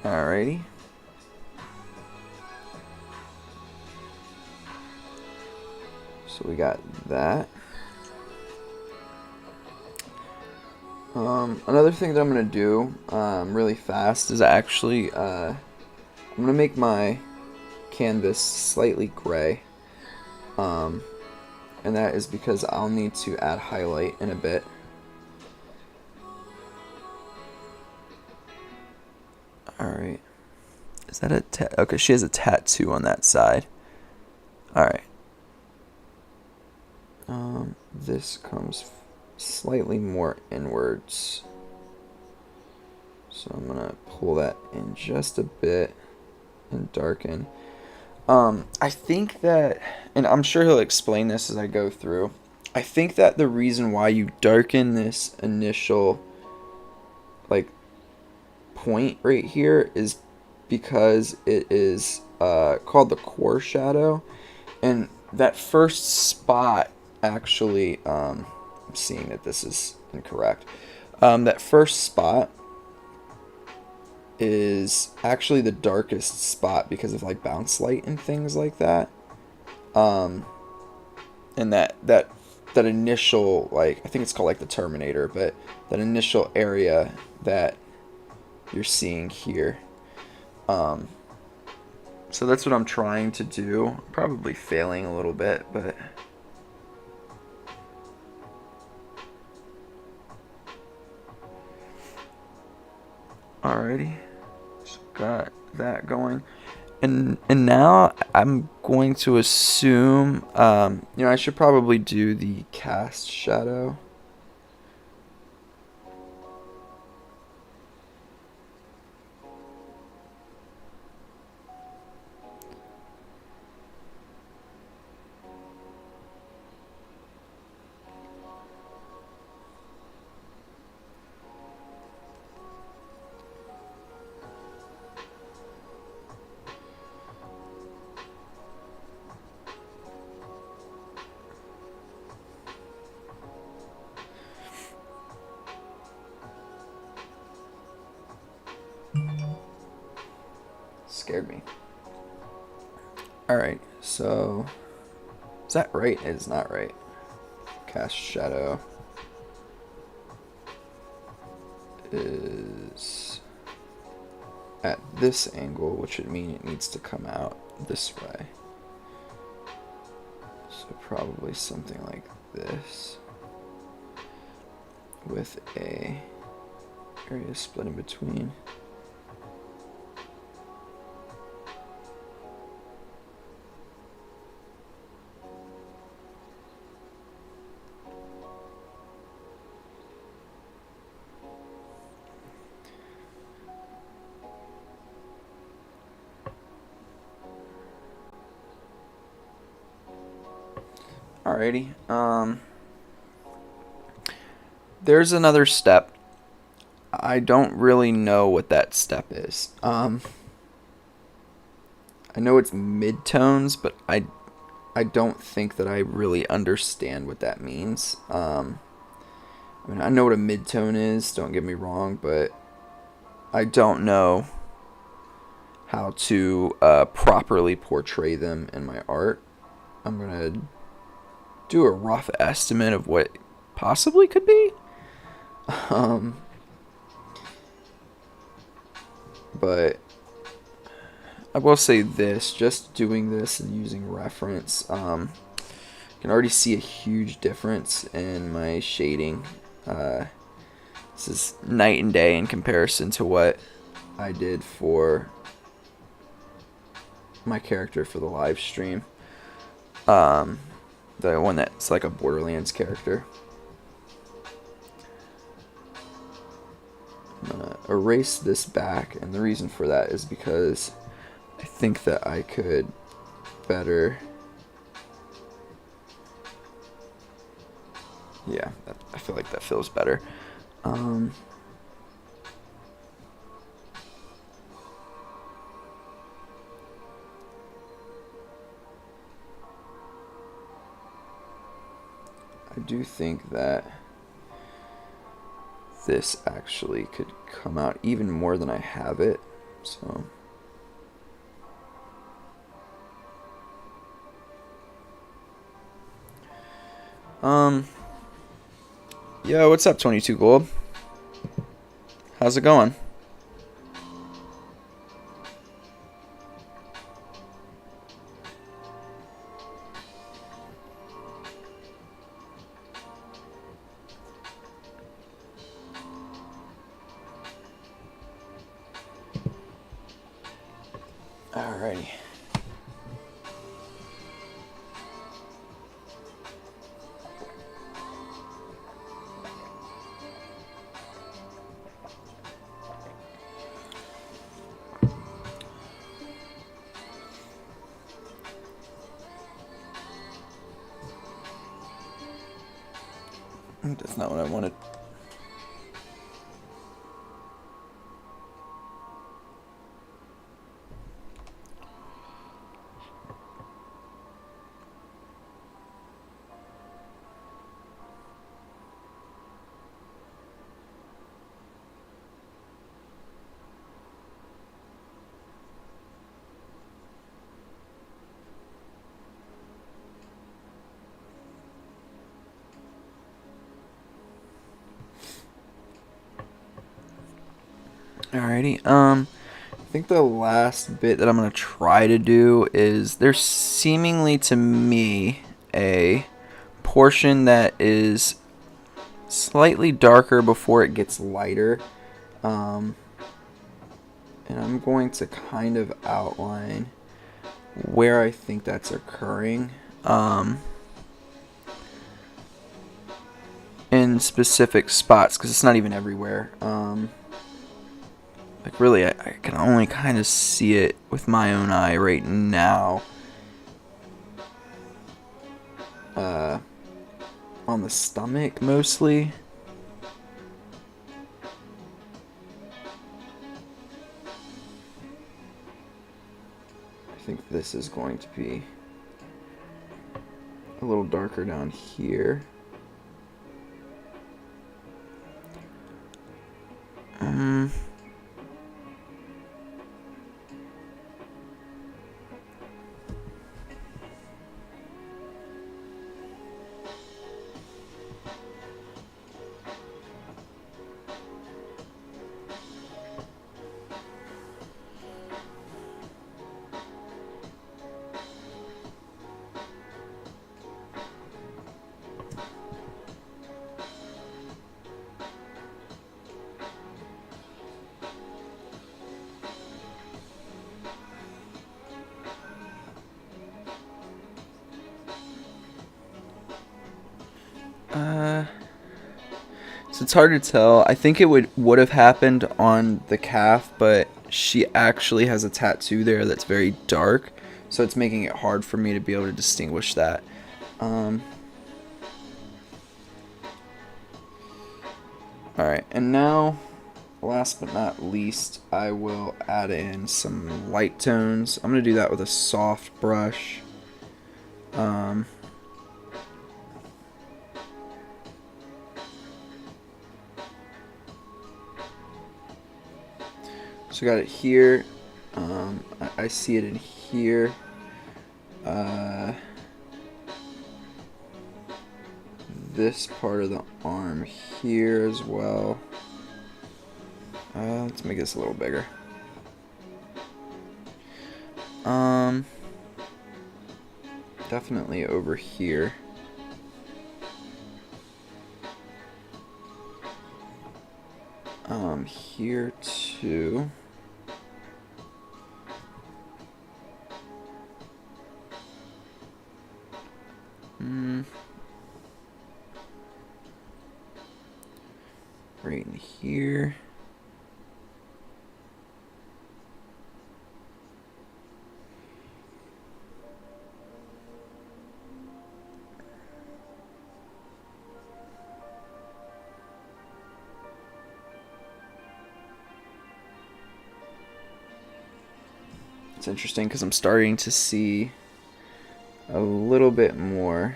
Alrighty. So we got that. Another thing that I'm going to do really fast is actually I'm going to make my canvas slightly gray. And that is because I'll need to add highlight in a bit. Alright. Is that a okay, she has a tattoo on that side. Alright. This comes slightly more inwards. So I'm going to pull that in just a bit and darken. I think that, and I'm sure he'll explain this as I go through, I think that the reason why you darken this initial, like, point right here is because it is called the core shadow, and that first spot actually, I'm seeing that this is incorrect, that first spot is actually the darkest spot because of like bounce light and things like that, and that initial, like, I think it's called like the Terminator, but that initial area that you're seeing here. So that's what I'm trying to do. Probably failing a little bit, but alrighty. So got that going. And now I'm going to assume, I should probably do the cast shadow. scared me. Alright, so is that right? It is not right. Cast shadow is at this angle, which would mean it needs to come out this way. So probably something like this, with a area split in between. Alrighty, there's another step. I don't really know what that step is. I know it's midtones, but I don't think that I really understand what that means. I mean, I know what a midtone is, don't get me wrong, but I don't know how to properly portray them in my art. I'm going to do a rough estimate of what possibly could be. But I will say this, just doing this and using reference, I can already see a huge difference in my shading. This is night and day in comparison to what I did for my character for the live stream. The one that's like a Borderlands character. I'm gonna erase this back, and the reason for that is because I think that I could better, yeah, I feel like that feels better. I do think that this actually could come out even more than I have it, so yo, what's up, 22 Gold? How's it going? Alrighty. That's not what I wanted. Alrighty, I think the last bit that I'm going to try to do is there's seemingly to me a portion that is slightly darker before it gets lighter, and I'm going to kind of outline where I think that's occurring in specific spots, because it's not even everywhere. Like, really, I can only kind of see it with my own eye right now. On the stomach, mostly. I think this is going to be a little darker down here. So it's hard to tell. I think it would have happened on the calf, but she actually has a tattoo there that's very dark, so it's making it hard for me to be able to distinguish that. Alright, and now, last but not least, I will add in some light tones. I'm going to do that with a soft brush. So I got it here. I see it in here. This part of the arm here as well. Let's make this a little bigger. Definitely over here. Here too. Right in here. It's interesting because I'm starting to see a little bit more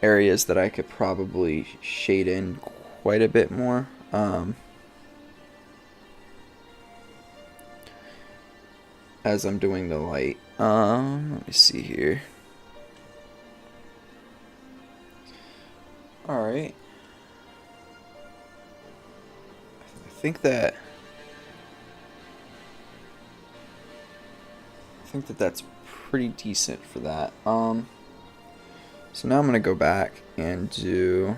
areas that I could probably shade in quite a bit more. As I'm doing the light. Let me see here. Alright. I think that that's pretty decent for that. So now I'm going to go back and do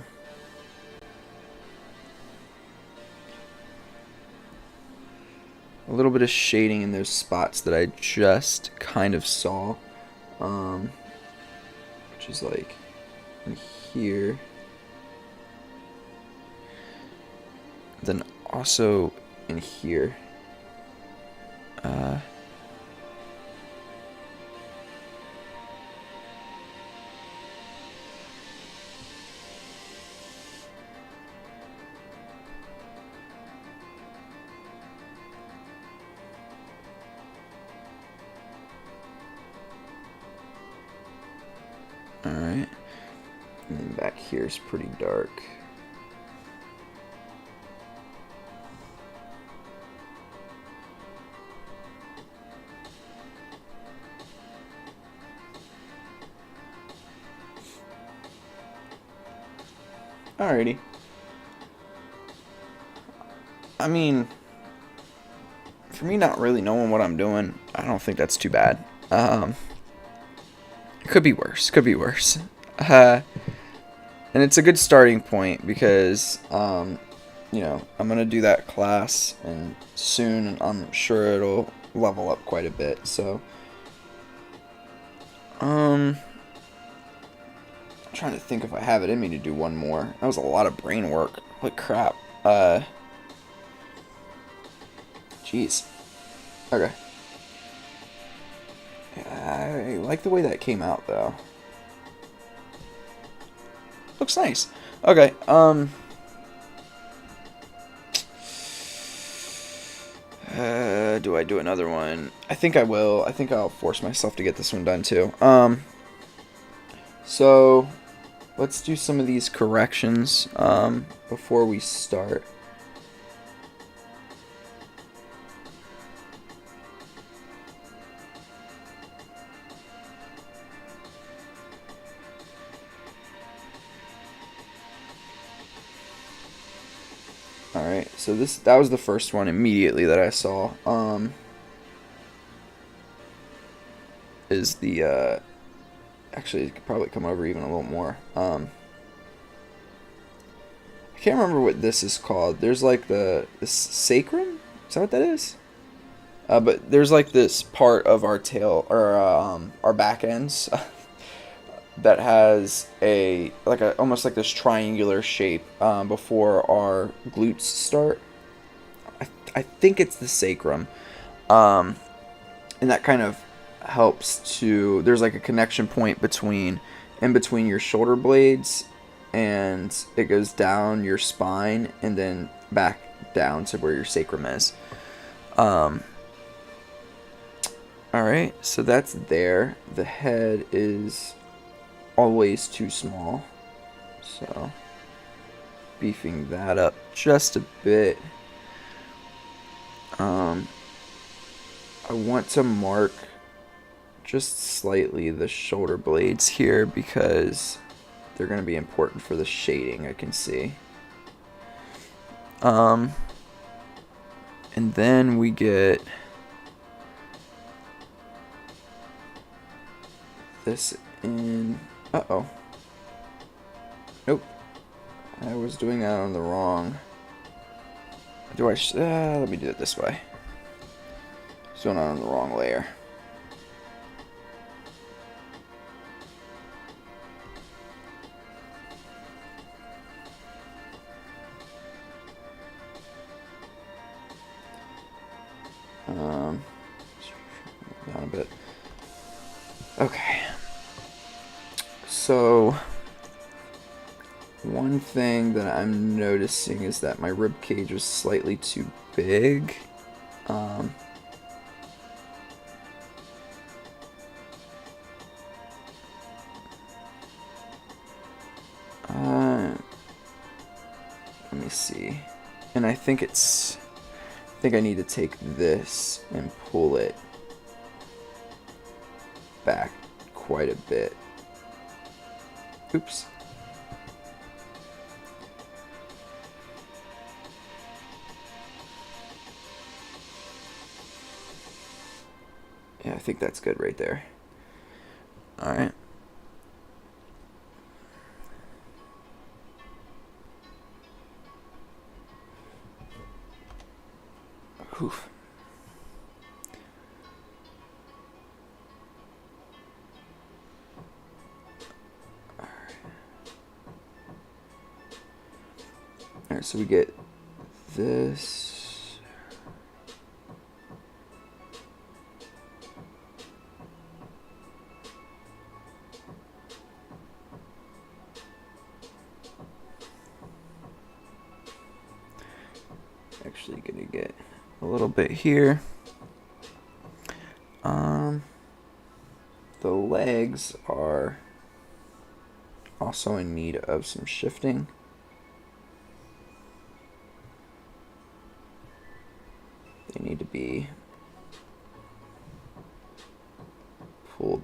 a little bit of shading in those spots that I just kind of saw, which is like in here. Then also in here. Alright, and then back here is pretty dark. Alrighty. I mean, for me not really knowing what I'm doing, I don't think that's too bad. Could be worse. Could be worse. And it's a good starting point because, you know, I'm gonna do that class and soon, and I'm sure it'll level up quite a bit. So, I'm trying to think if I have it in me to do one more. That was a lot of brain work. Holy crap. Jeez. Okay. I like the way that came out, though. Looks nice. Okay, do I do another one? I think I will. I think I'll force myself to get this one done, too. So, let's do some of these corrections, before we start. Alright, so that was the first one immediately that I saw. Is the, actually, it could probably come over even a little more. I can't remember what this is called. There's like the Sacrum? Is that what that is? But there's like this part of our tail, or our back ends. that has almost like this triangular shape before our glutes start. I think it's the sacrum, and that kind of helps to. There's like a connection point in between your shoulder blades, and it goes down your spine and then back down to where your sacrum is. Alright, so that's there. The head is always too small, so beefing that up just a bit. I want to mark just slightly the shoulder blades here because they're going to be important for the shading, I can see. And then we get this in. Uh-oh. Nope. I was doing that on the wrong. Let me do it this way. I was doing it on the wrong layer. Down a bit. Okay. So one thing that I'm noticing is that my rib cage was slightly too big. Let me see. And I think I need to take this and pull it back quite a bit. Oops. Yeah, I think that's good right there. All right. Oof. Alright, so we get this. Actually gonna get a little bit here. The legs are also in need of some shifting. They need to be pulled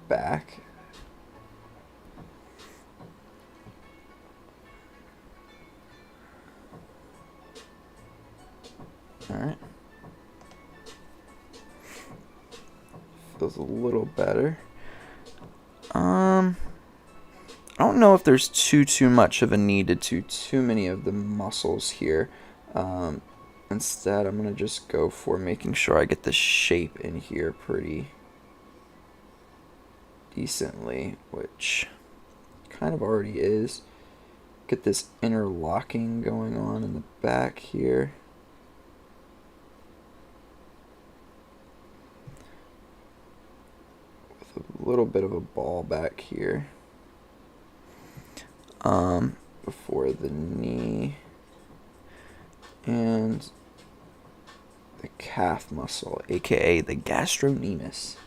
back. All right. Feels a little better. I don't know if there's too much of a need to do too many of the muscles here. Instead, I'm gonna just go for making sure I get the shape in here pretty decently, which kind of already is. Get this interlocking going on in the back here. With a little bit of a ball back here. Before the knee. And the calf muscle, aka the gastrocnemius.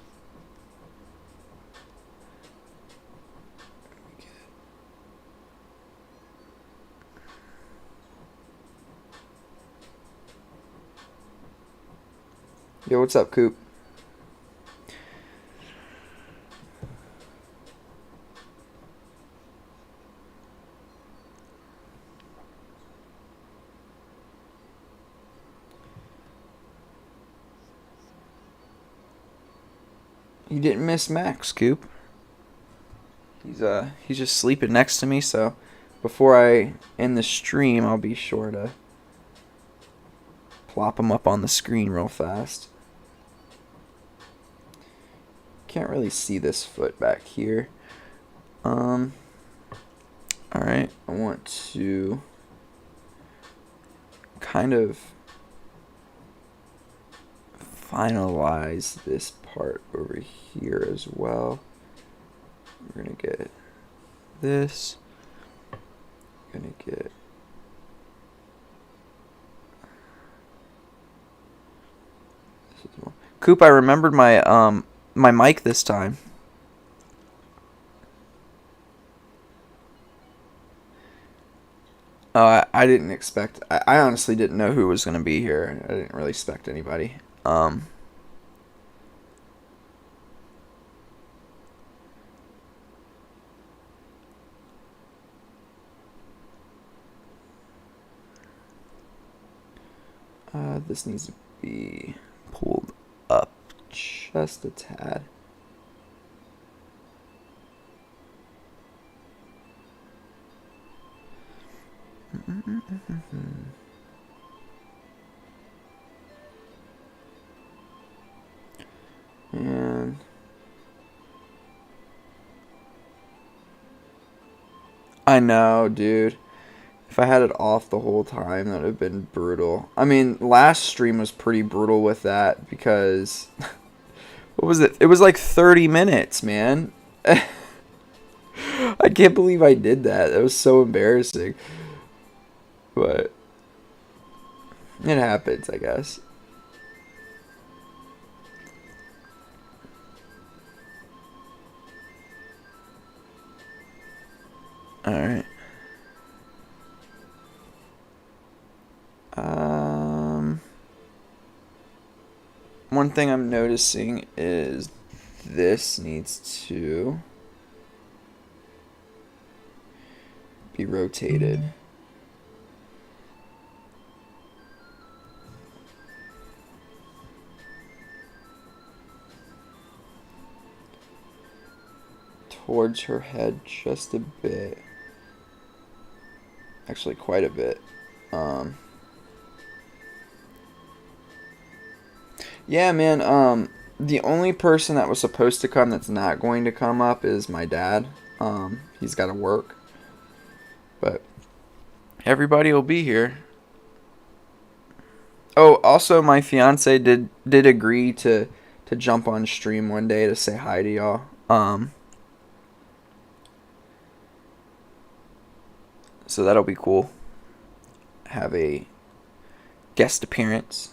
Yo, what's up, Coop? You didn't miss Max, Coop. He's just sleeping next to me, so before I end the stream, I'll be sure to plop him up on the screen real fast. can't really see this foot back here. Alright, I want to kind of finalize this part over here as well. We're going to get this. We're going to get this as well. Coop, I remembered my my mic this time. I didn't expect. I honestly didn't know who was going to be here. I didn't really expect anybody. This needs to be pulled up just a tad. And I know, dude. If I had it off the whole time, that would have been brutal. I mean, last stream was pretty brutal with that because what was it? It was like 30 minutes, man. I can't believe I did that. That was so embarrassing. But it happens, I guess. Alright. One thing I'm noticing is this needs to be rotated. Towards her head just a bit. Actually, quite a bit. Yeah, man, the only person that was supposed to come that's not going to come up is my dad. He's got to work. But everybody will be here. Oh, also my fiance did agree to jump on stream one day to say hi to y'all. So that'll be cool. Have a guest appearance.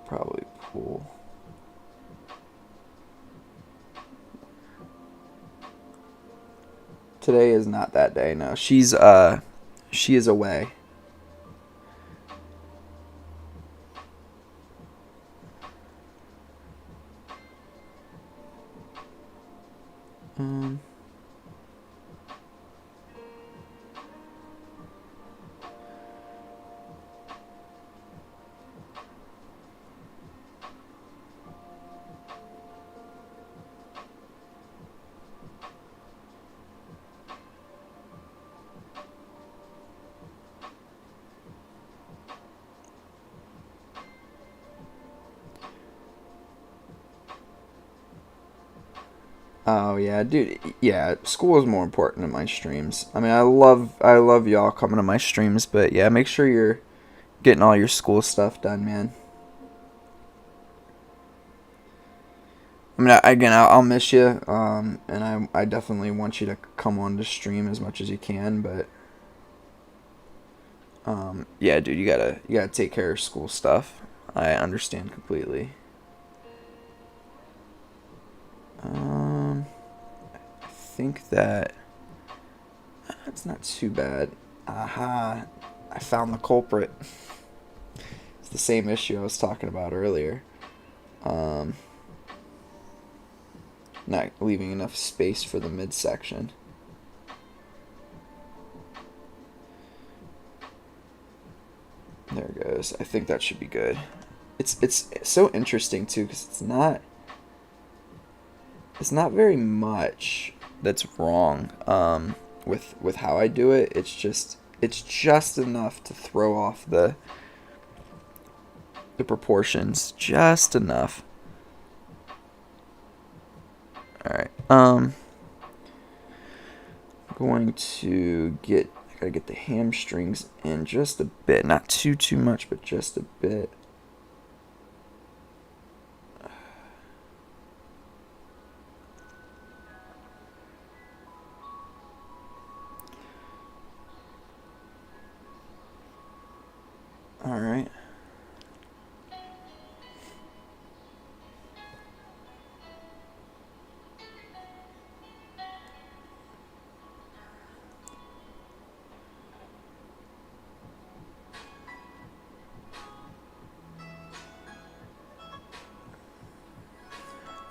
Probably pull. Today is not that day, no. She is away. Oh yeah, dude. Yeah, school is more important than my streams. I mean, I love y'all coming to my streams, but yeah, make sure you're getting all your school stuff done, man. I mean, again, I'll miss you, and I definitely want you to come on to stream as much as you can, but yeah, dude, you gotta take care of school stuff. I understand completely. I think that that's not too bad. Aha, I found the culprit. It's the same issue I was talking about earlier. Not leaving enough space for the midsection. There it goes. I think that should be good. It's so interesting too, because it's not very much that's wrong with how I do it. It's just enough to throw off the proportions, just enough. All right. Going to I gotta get the hamstrings in just a bit, not too much, but just a bit. All right.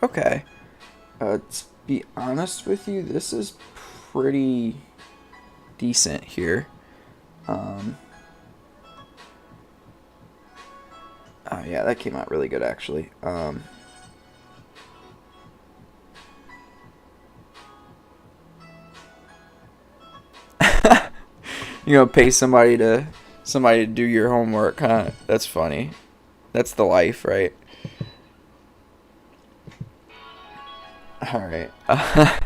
Okay. To be honest with you, this is pretty decent here. Oh yeah, that came out really good actually. You know, pay somebody to do your homework, huh? That's funny. That's the life, right? All right. I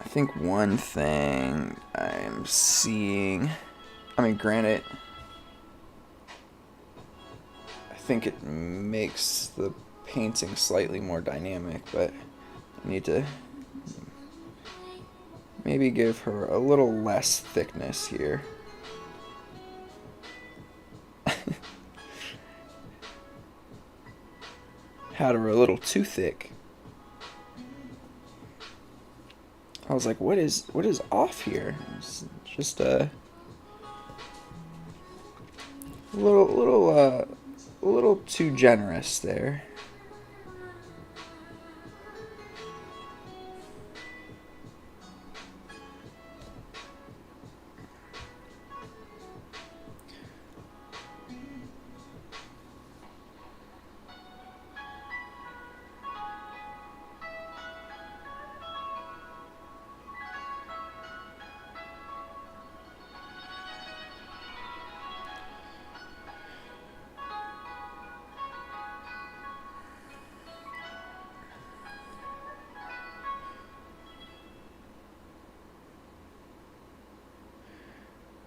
think one thing I'm seeing, I mean, granted, I think it makes the painting slightly more dynamic, but I need to maybe give her a little less thickness here. Had her a little too thick. I was like, what is off here? It's just a little too generous there.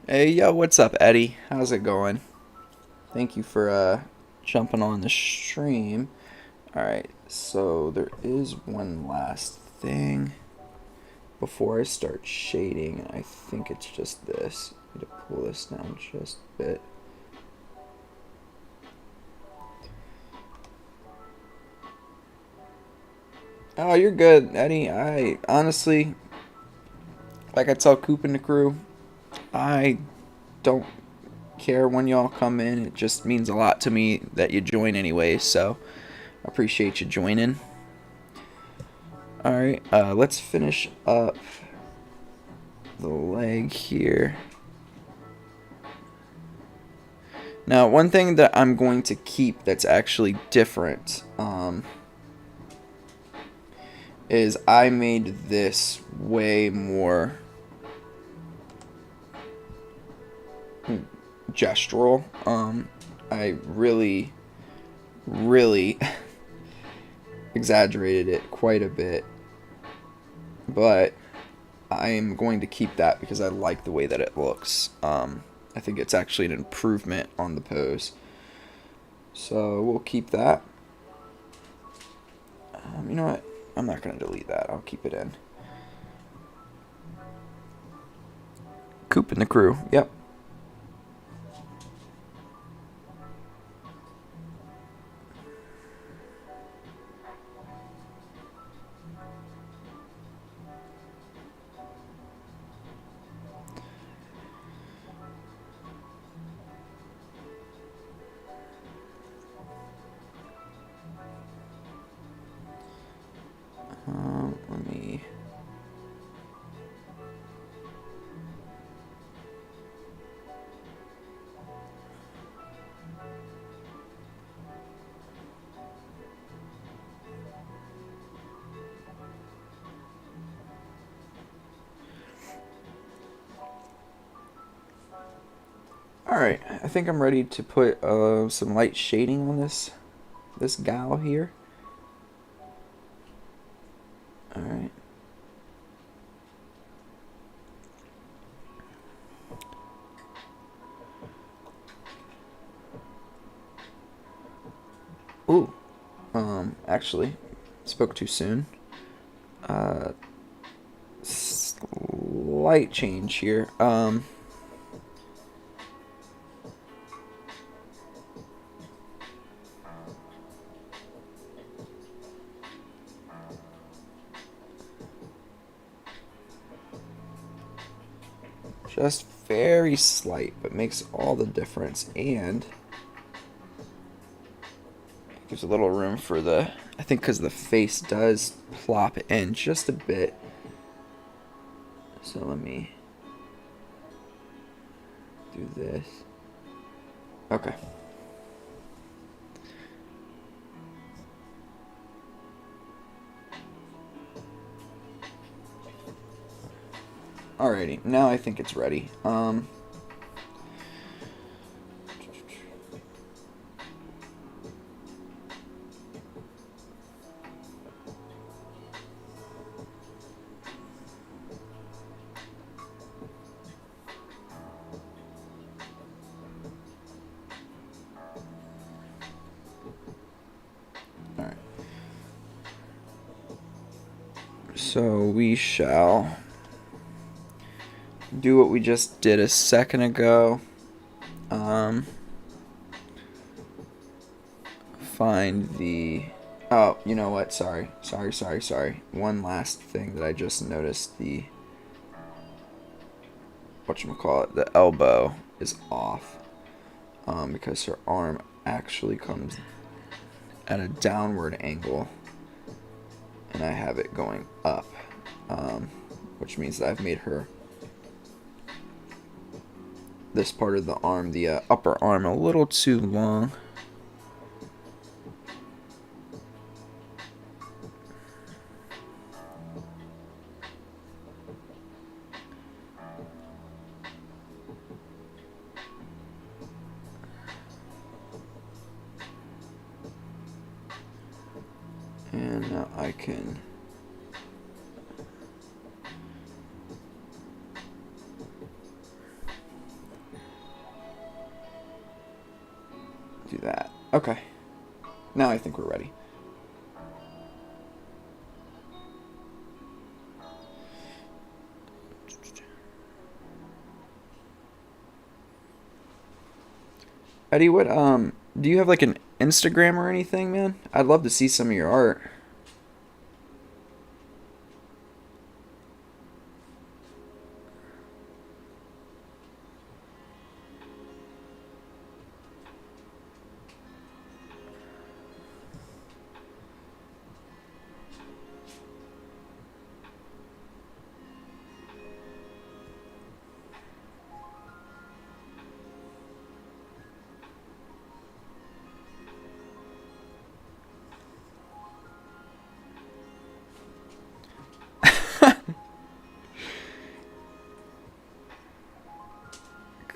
Hey, yo, what's up, Eddie? How's it going? Thank you for jumping on the stream. Alright, so there is one last thing before I start shading. I think it's just this. I need to pull this down just a bit. Oh, you're good, Eddie. I honestly, like I tell Coop and the crew, I don't care when y'all come in. It just means a lot to me that you join anyway, so I appreciate you joining. Alright, let's finish up the leg here. Now, one thing that I'm going to keep that's actually different is I made this way more gestural. I really exaggerated it quite a bit, but I'm going to keep that because I like the way that it looks. I think it's actually an improvement on the pose, so we'll keep that. You know what? I'm not going to delete that. I'll keep it in. Coop and the crew. Yep. Alright, I think I'm ready to put some light shading on this gal here. Alright. Ooh. Actually, spoke too soon. Slight change here. Just very slight, but makes all the difference, and gives a little room for the, I think because the face does plop in just a bit. So let me do this. Okay. Alrighty, now I think it's ready. Alright. So we shall do what we just did a second ago. Find the... Oh, you know what? Sorry. One last thing that I just noticed. The... whatchamacallit? The elbow is off. Because her arm actually comes at a downward angle. And I have it going up. Which means that I've made her... this part of the arm, the upper arm, a little too long. And now I can do that. Okay. Now I think we're ready. Eddie, what do you have like an Instagram or anything, man? I'd love to see some of your art.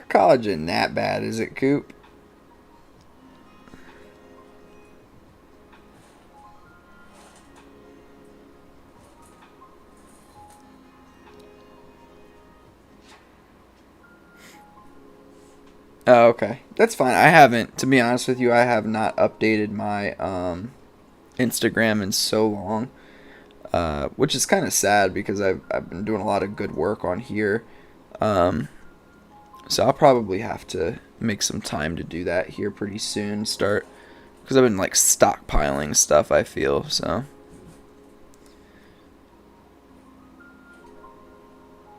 College isn't that bad, is it, Coop? Oh, okay. That's fine. I haven't, to be honest with you, I have not updated my Instagram in so long. Which is kind of sad because I've been doing a lot of good work on here. So I'll probably have to make some time to do that here pretty soon. Start, because I've been like stockpiling stuff, I feel, so.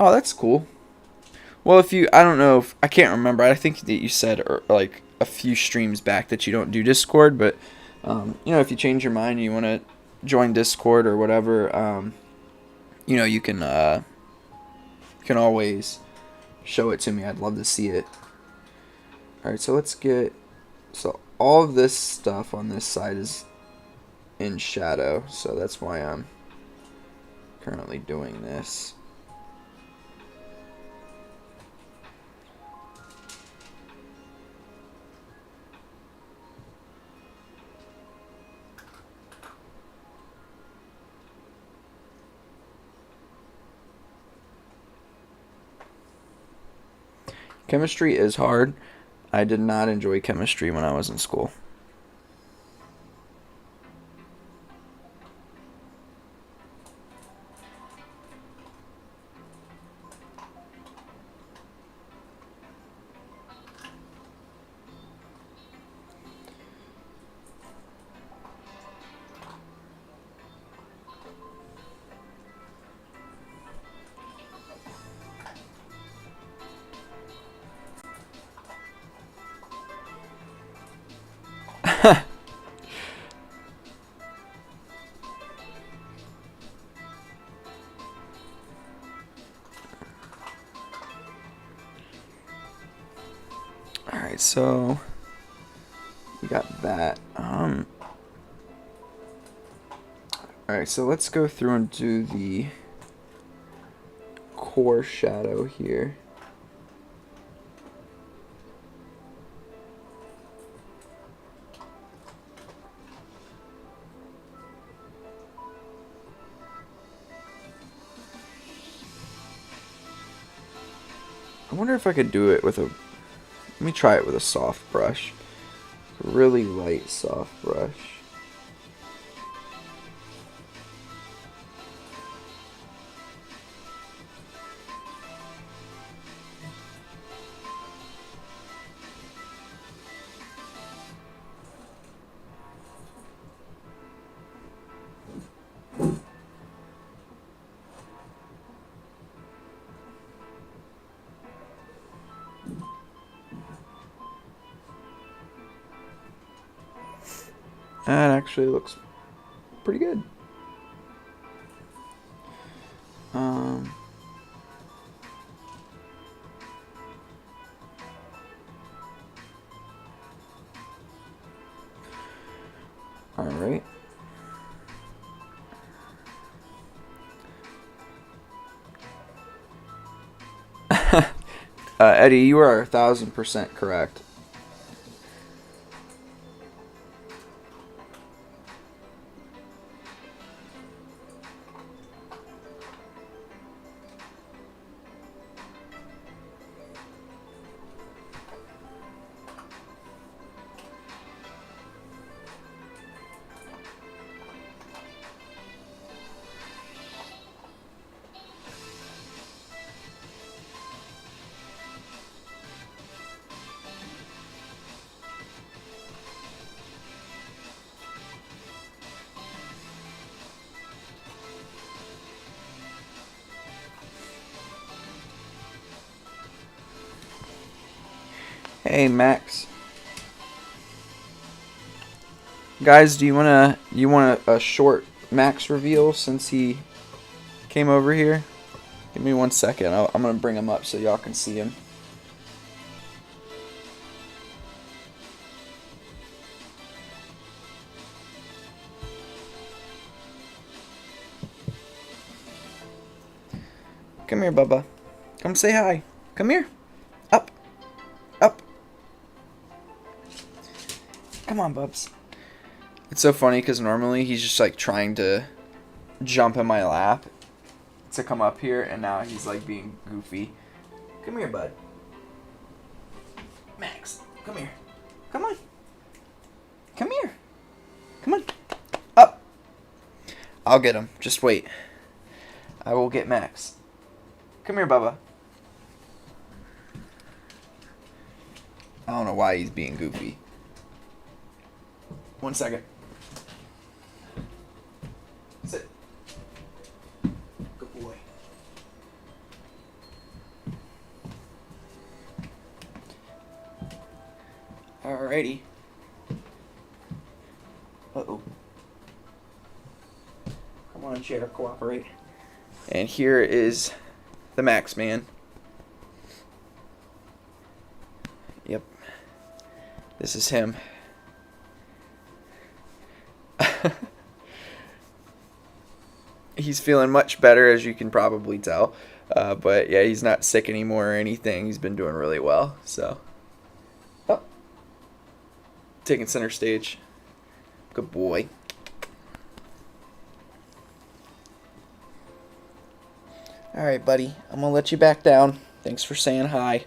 Oh, that's cool. Well, if you, I don't know if, I can't remember. I think that you said like a few streams back that you don't do Discord, but you know, if you change your mind and you want to join Discord or whatever, you know, you can always show it to me. I'd love to see it. Alright, so let's get... So all of this stuff on this side is in shadow. So that's why I'm currently doing this. Chemistry is hard. I did not enjoy chemistry when I was in school. Alright, so we got that. Alright, so let's go through and do the core shadow here. I wonder if I could do it with a... Let me try it with a soft brush. A really light soft brush. That actually looks pretty good. All right. Eddie, you are 1,000% correct. Hey Max. Guys, do you want a short Max reveal since he came over here? Give me 1 second. I'm going to bring him up so y'all can see him. Come here, Bubba. Come say hi. Come here. Up. Up. Come on, Bubs. It's so funny because normally he's just like trying to jump in my lap to come up here, and now he's like being goofy. Come here, bud. Max, come here. Come on. Come here. Come on. Up. I'll get him. Just wait. I will get Max. Come here, Bubba. I don't know why he's being goofy. 1 second. Sit. Good boy. Alrighty. Uh-oh. Come on, chair, cooperate. And here is the Max man. Yep. This is him. He's feeling much better, as you can probably tell. But yeah, he's not sick anymore or anything. He's been doing really well. So, oh. Taking center stage. Good boy. Alright, buddy. I'm going to let you back down. Thanks for saying hi.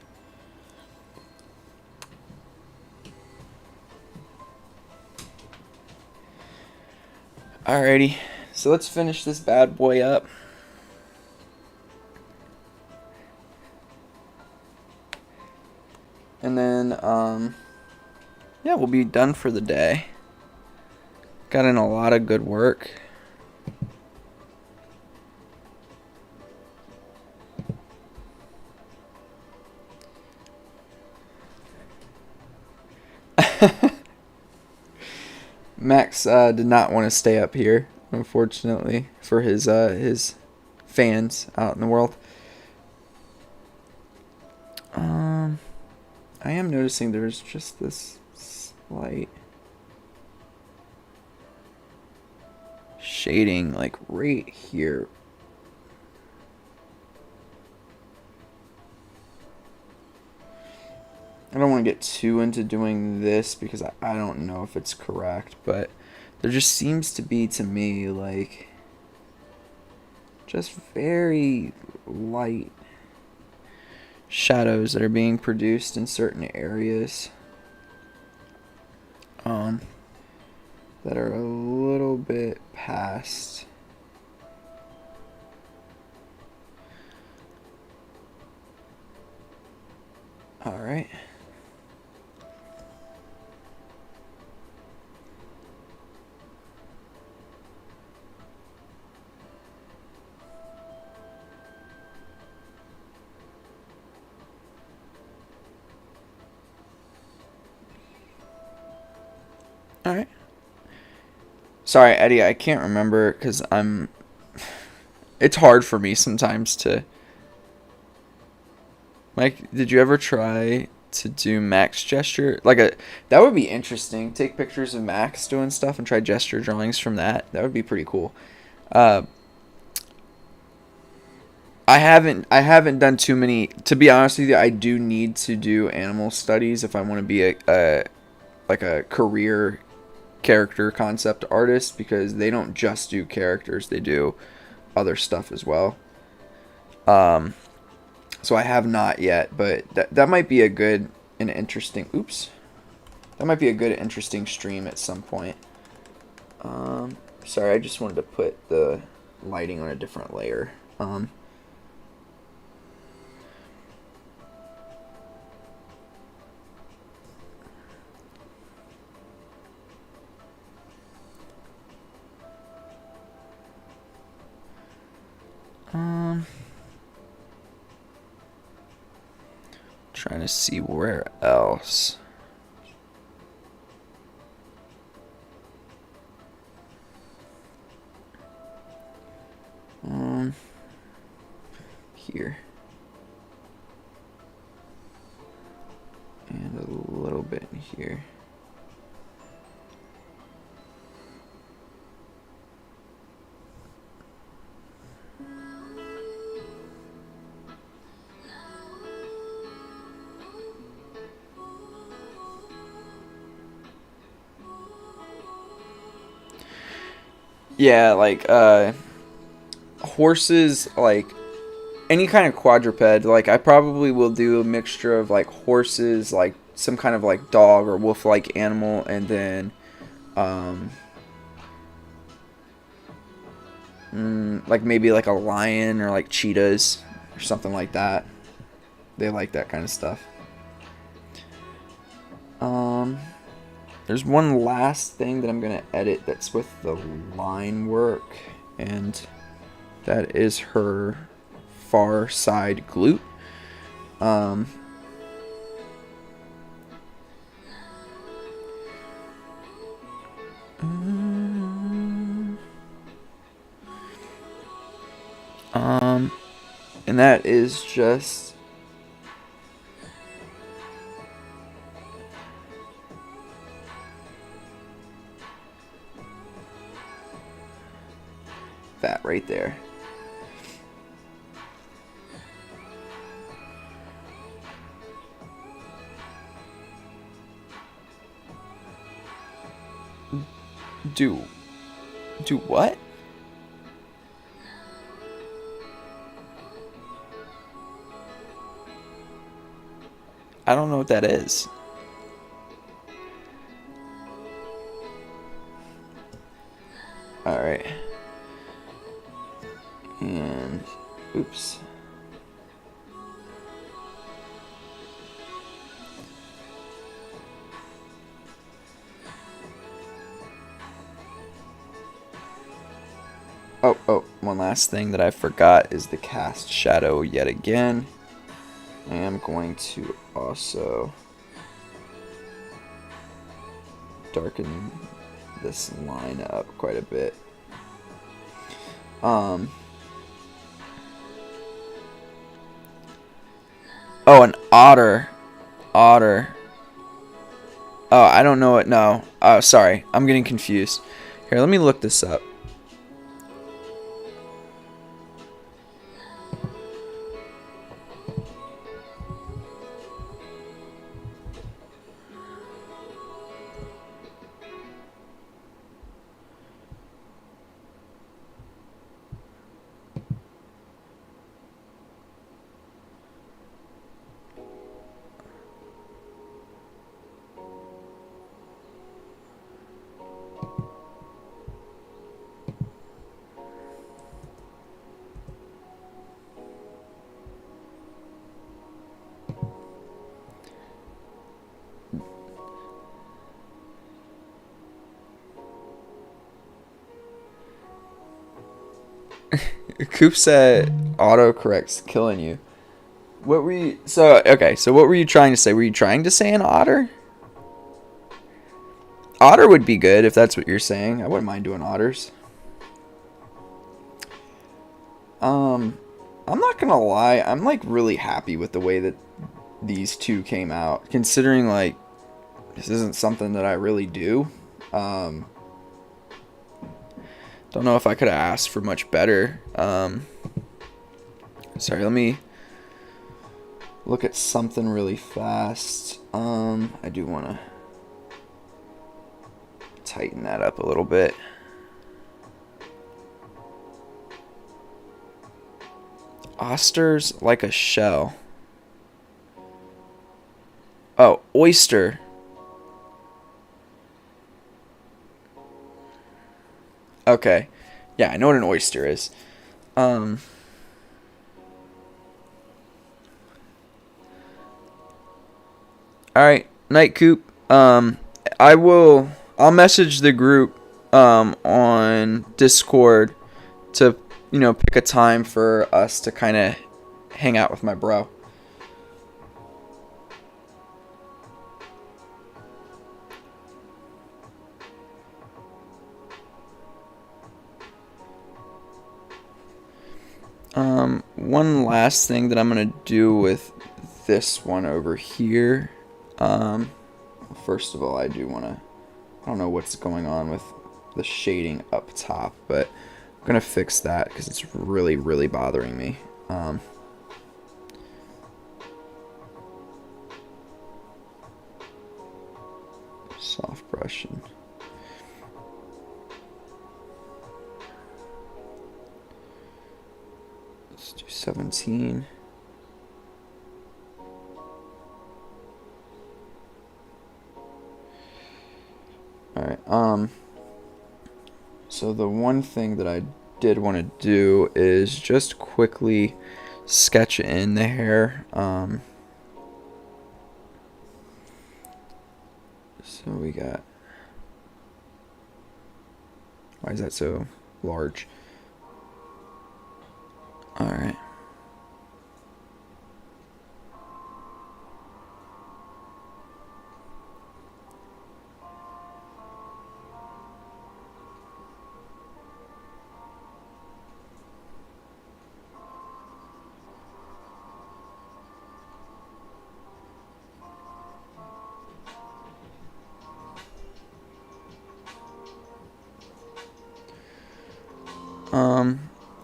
Alrighty, so let's finish this bad boy up. And then, yeah, we'll be done for the day. Got in a lot of good work. Max did not want to stay up here, unfortunately, for his fans out in the world. I am noticing there's just this slight shading, like right here. I don't want to get too into doing this because I don't know if it's correct, but there just seems to be, to me, like just very light shadows that are being produced in certain areas that are a little bit past all right. All right. Sorry, Eddie, I can't remember because it's hard for me sometimes to. Mike, did you ever try to do Max gesture? That would be interesting. Take pictures of Max doing stuff and try gesture drawings from that. That would be pretty cool. I haven't done too many. To be honest with you, I do need to do animal studies if I want to be a career character concept artist, because they don't just do characters, they do other stuff as well. So I have not yet, but that might be a good and interesting that might be a good interesting stream at some point. Sorry, I just wanted to put the lighting on a different layer. Trying to see where else. Here. And a little bit in here. Yeah, like horses, like any kind of quadruped. Like I probably will do a mixture of like horses, like some kind of like dog or wolf-like animal, and then like maybe like a lion or like cheetahs or something like that. They like that kind of stuff. There's one last thing that I'm going to edit that's with the line work, and that is her far side glute. And that is just that right there. Do what? I don't know what that is. All right. Oh, one last thing that I forgot is the cast shadow yet again. I am going to also darken this line up quite a bit. Oh, an otter. Oh, I don't know it. No. Oh, sorry. I'm getting confused. Here, let me look this up. Coop said autocorrect's killing you. What were you... So, okay, so what were you trying to say? Were you trying to say an otter? Otter would be good if that's what you're saying. I wouldn't mind doing otters. I'm not gonna lie. I'm, like, really happy with the way that these two came out. Considering, like, this isn't something that I really do. Don't know if I could have asked for much better. Sorry, let me look at something really fast. I do want to tighten that up a little bit. Oysters like a shell. Oh, oyster. Okay. Yeah, I know what an oyster is. Alright, night Coop. I'll message the group on Discord to, pick a time for us to kind of hang out with my bro. One last thing that I'm going to do with this one over here. First of all, I don't know what's going on with the shading up top, but I'm going to fix that because it's really, really bothering me. Soft brushing. Let's do 17. Alright, so the one thing that I did want to do is just quickly sketch in the hair. So we got... Why is that so large? Alright.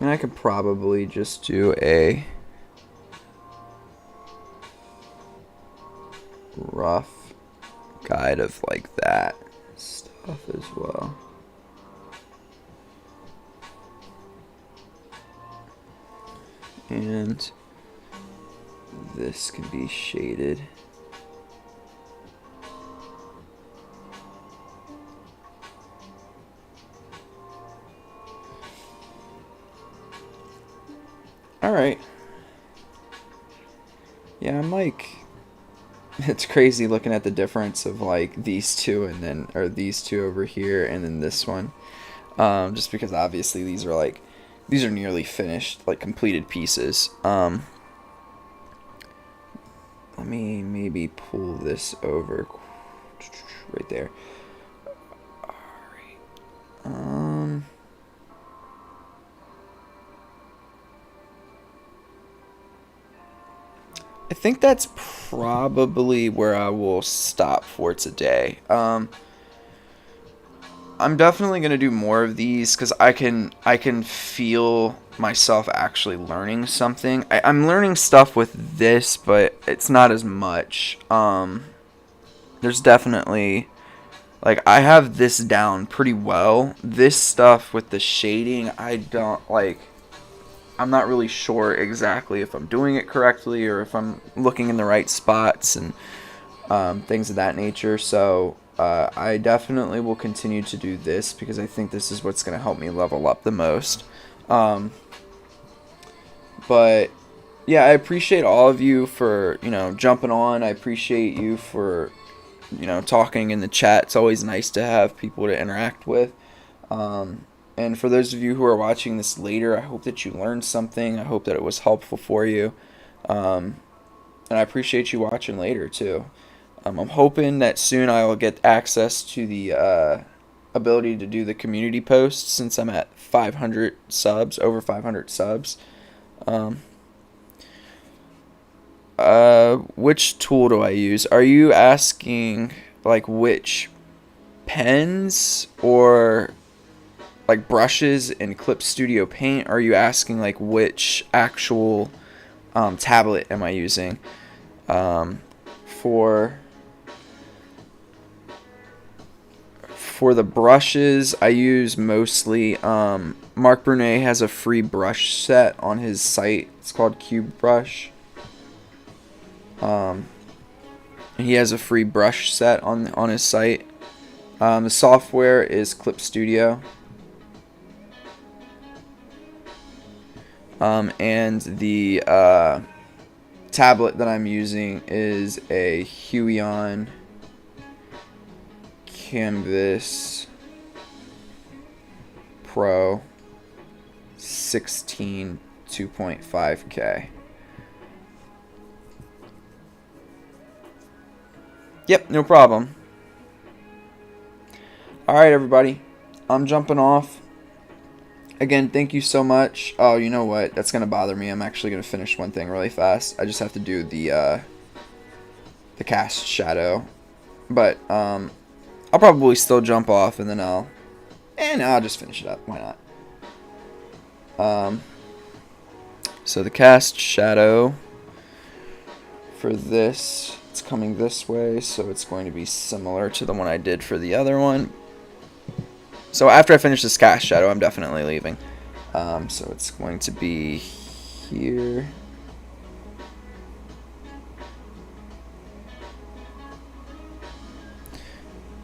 And I could probably just do a rough guide of like that stuff as well. And this can be shaded. Alright. Yeah, I'm like... It's crazy looking at the difference of like these two or these two over here and then this one. Just because obviously these are like these are nearly finished, like completed pieces. Let me maybe pull this over right there. Alright. I think that's probably where I will stop for today. I'm definitely gonna do more of these because I can feel myself actually learning something. I'm learning stuff with this, but it's not as much. There's definitely, like, I have this down pretty well. This stuff with the shading, I'm not really sure exactly if I'm doing it correctly or if I'm looking in the right spots and things of that nature. So I definitely will continue to do this because I think this is what's going to help me level up the most. But yeah, I appreciate all of you for, jumping on. I appreciate you for, talking in the chat. It's always nice to have people to interact with. And for those of you who are watching this later, I hope that you learned something. I hope that it was helpful for you. And I appreciate you watching later too. I'm hoping that soon I will get access to the ability to do the community posts since I'm at 500 subs, over 500 subs. Which tool do I use? Are you asking like which pens or like brushes in Clip Studio Paint? Or are you asking like which actual tablet am I using? For the brushes, I use mostly Mark Brunet has a free brush set on his site. It's called Cube Brush. He has a free brush set on his site. The software is Clip Studio. And the tablet that I'm using is a Huion Canvas Pro 16 2.5K. Yep, no problem. Alright, everybody. I'm jumping off. Again, thank you so much. Oh, you know what? That's going to bother me. I'm actually going to finish one thing really fast. I just have to do the cast shadow. But I'll probably still jump off and then I'll just finish it up. Why not? So the cast shadow for this, it's coming this way, so it's going to be similar to the one I did for the other one. So after I finish this cast shadow, I'm definitely leaving. So it's going to be here.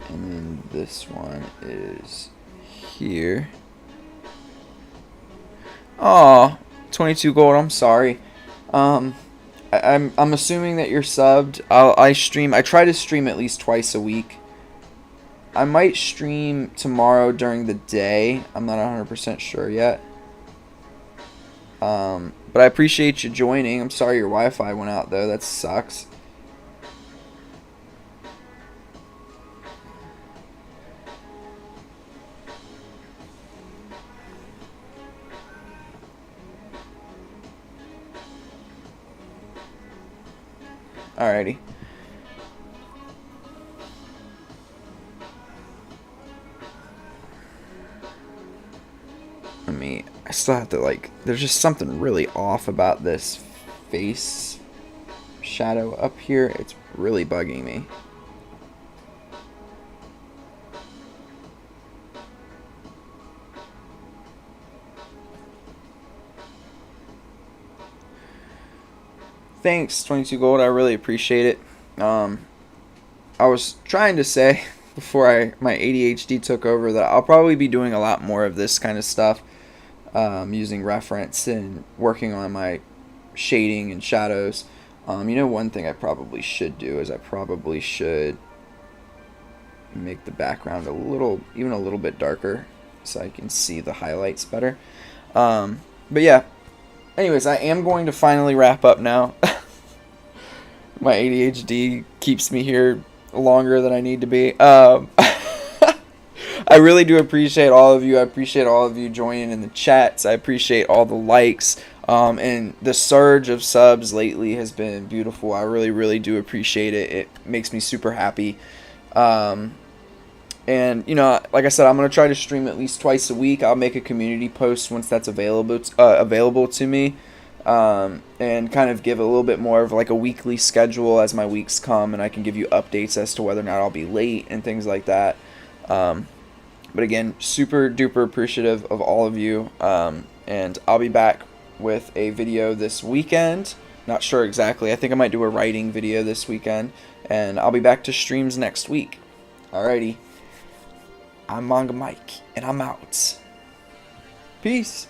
And then this one is here. Oh, 22 gold. I'm sorry. I'm assuming that you're subbed. I try to stream at least twice a week. I might stream tomorrow during the day. I'm not 100% sure yet. But I appreciate you joining. I'm sorry your Wi-Fi went out though. That sucks. Alrighty. I still have to there's just something really off about this face shadow up here. It's really bugging me. Thanks, 22 gold. I really appreciate it. I was trying to say before my ADHD took over that I'll probably be doing a lot more of this kind of stuff. Using reference and working on my shading and shadows. One thing I probably should do is I probably should make the background even a little bit darker so I can see the highlights better. But yeah, anyways, I am going to finally wrap up now. My ADHD keeps me here longer than I need to be. I really do appreciate all of you. I appreciate all of you joining in the chats. I appreciate all the likes. And the surge of subs lately has been beautiful. I really, really do appreciate it. It makes me super happy. And, you know, like I said, I'm going to try to stream at least twice a week. I'll make a community post once that's available to me. And kind of give a little bit more of like a weekly schedule as my weeks come, and I can give you updates as to whether or not I'll be late and things like that. But again, super duper appreciative of all of you. And I'll be back with a video this weekend. Not sure exactly. I think I might do a writing video this weekend. And I'll be back to streams next week. Alrighty. I'm Manga Mike, and I'm out. Peace.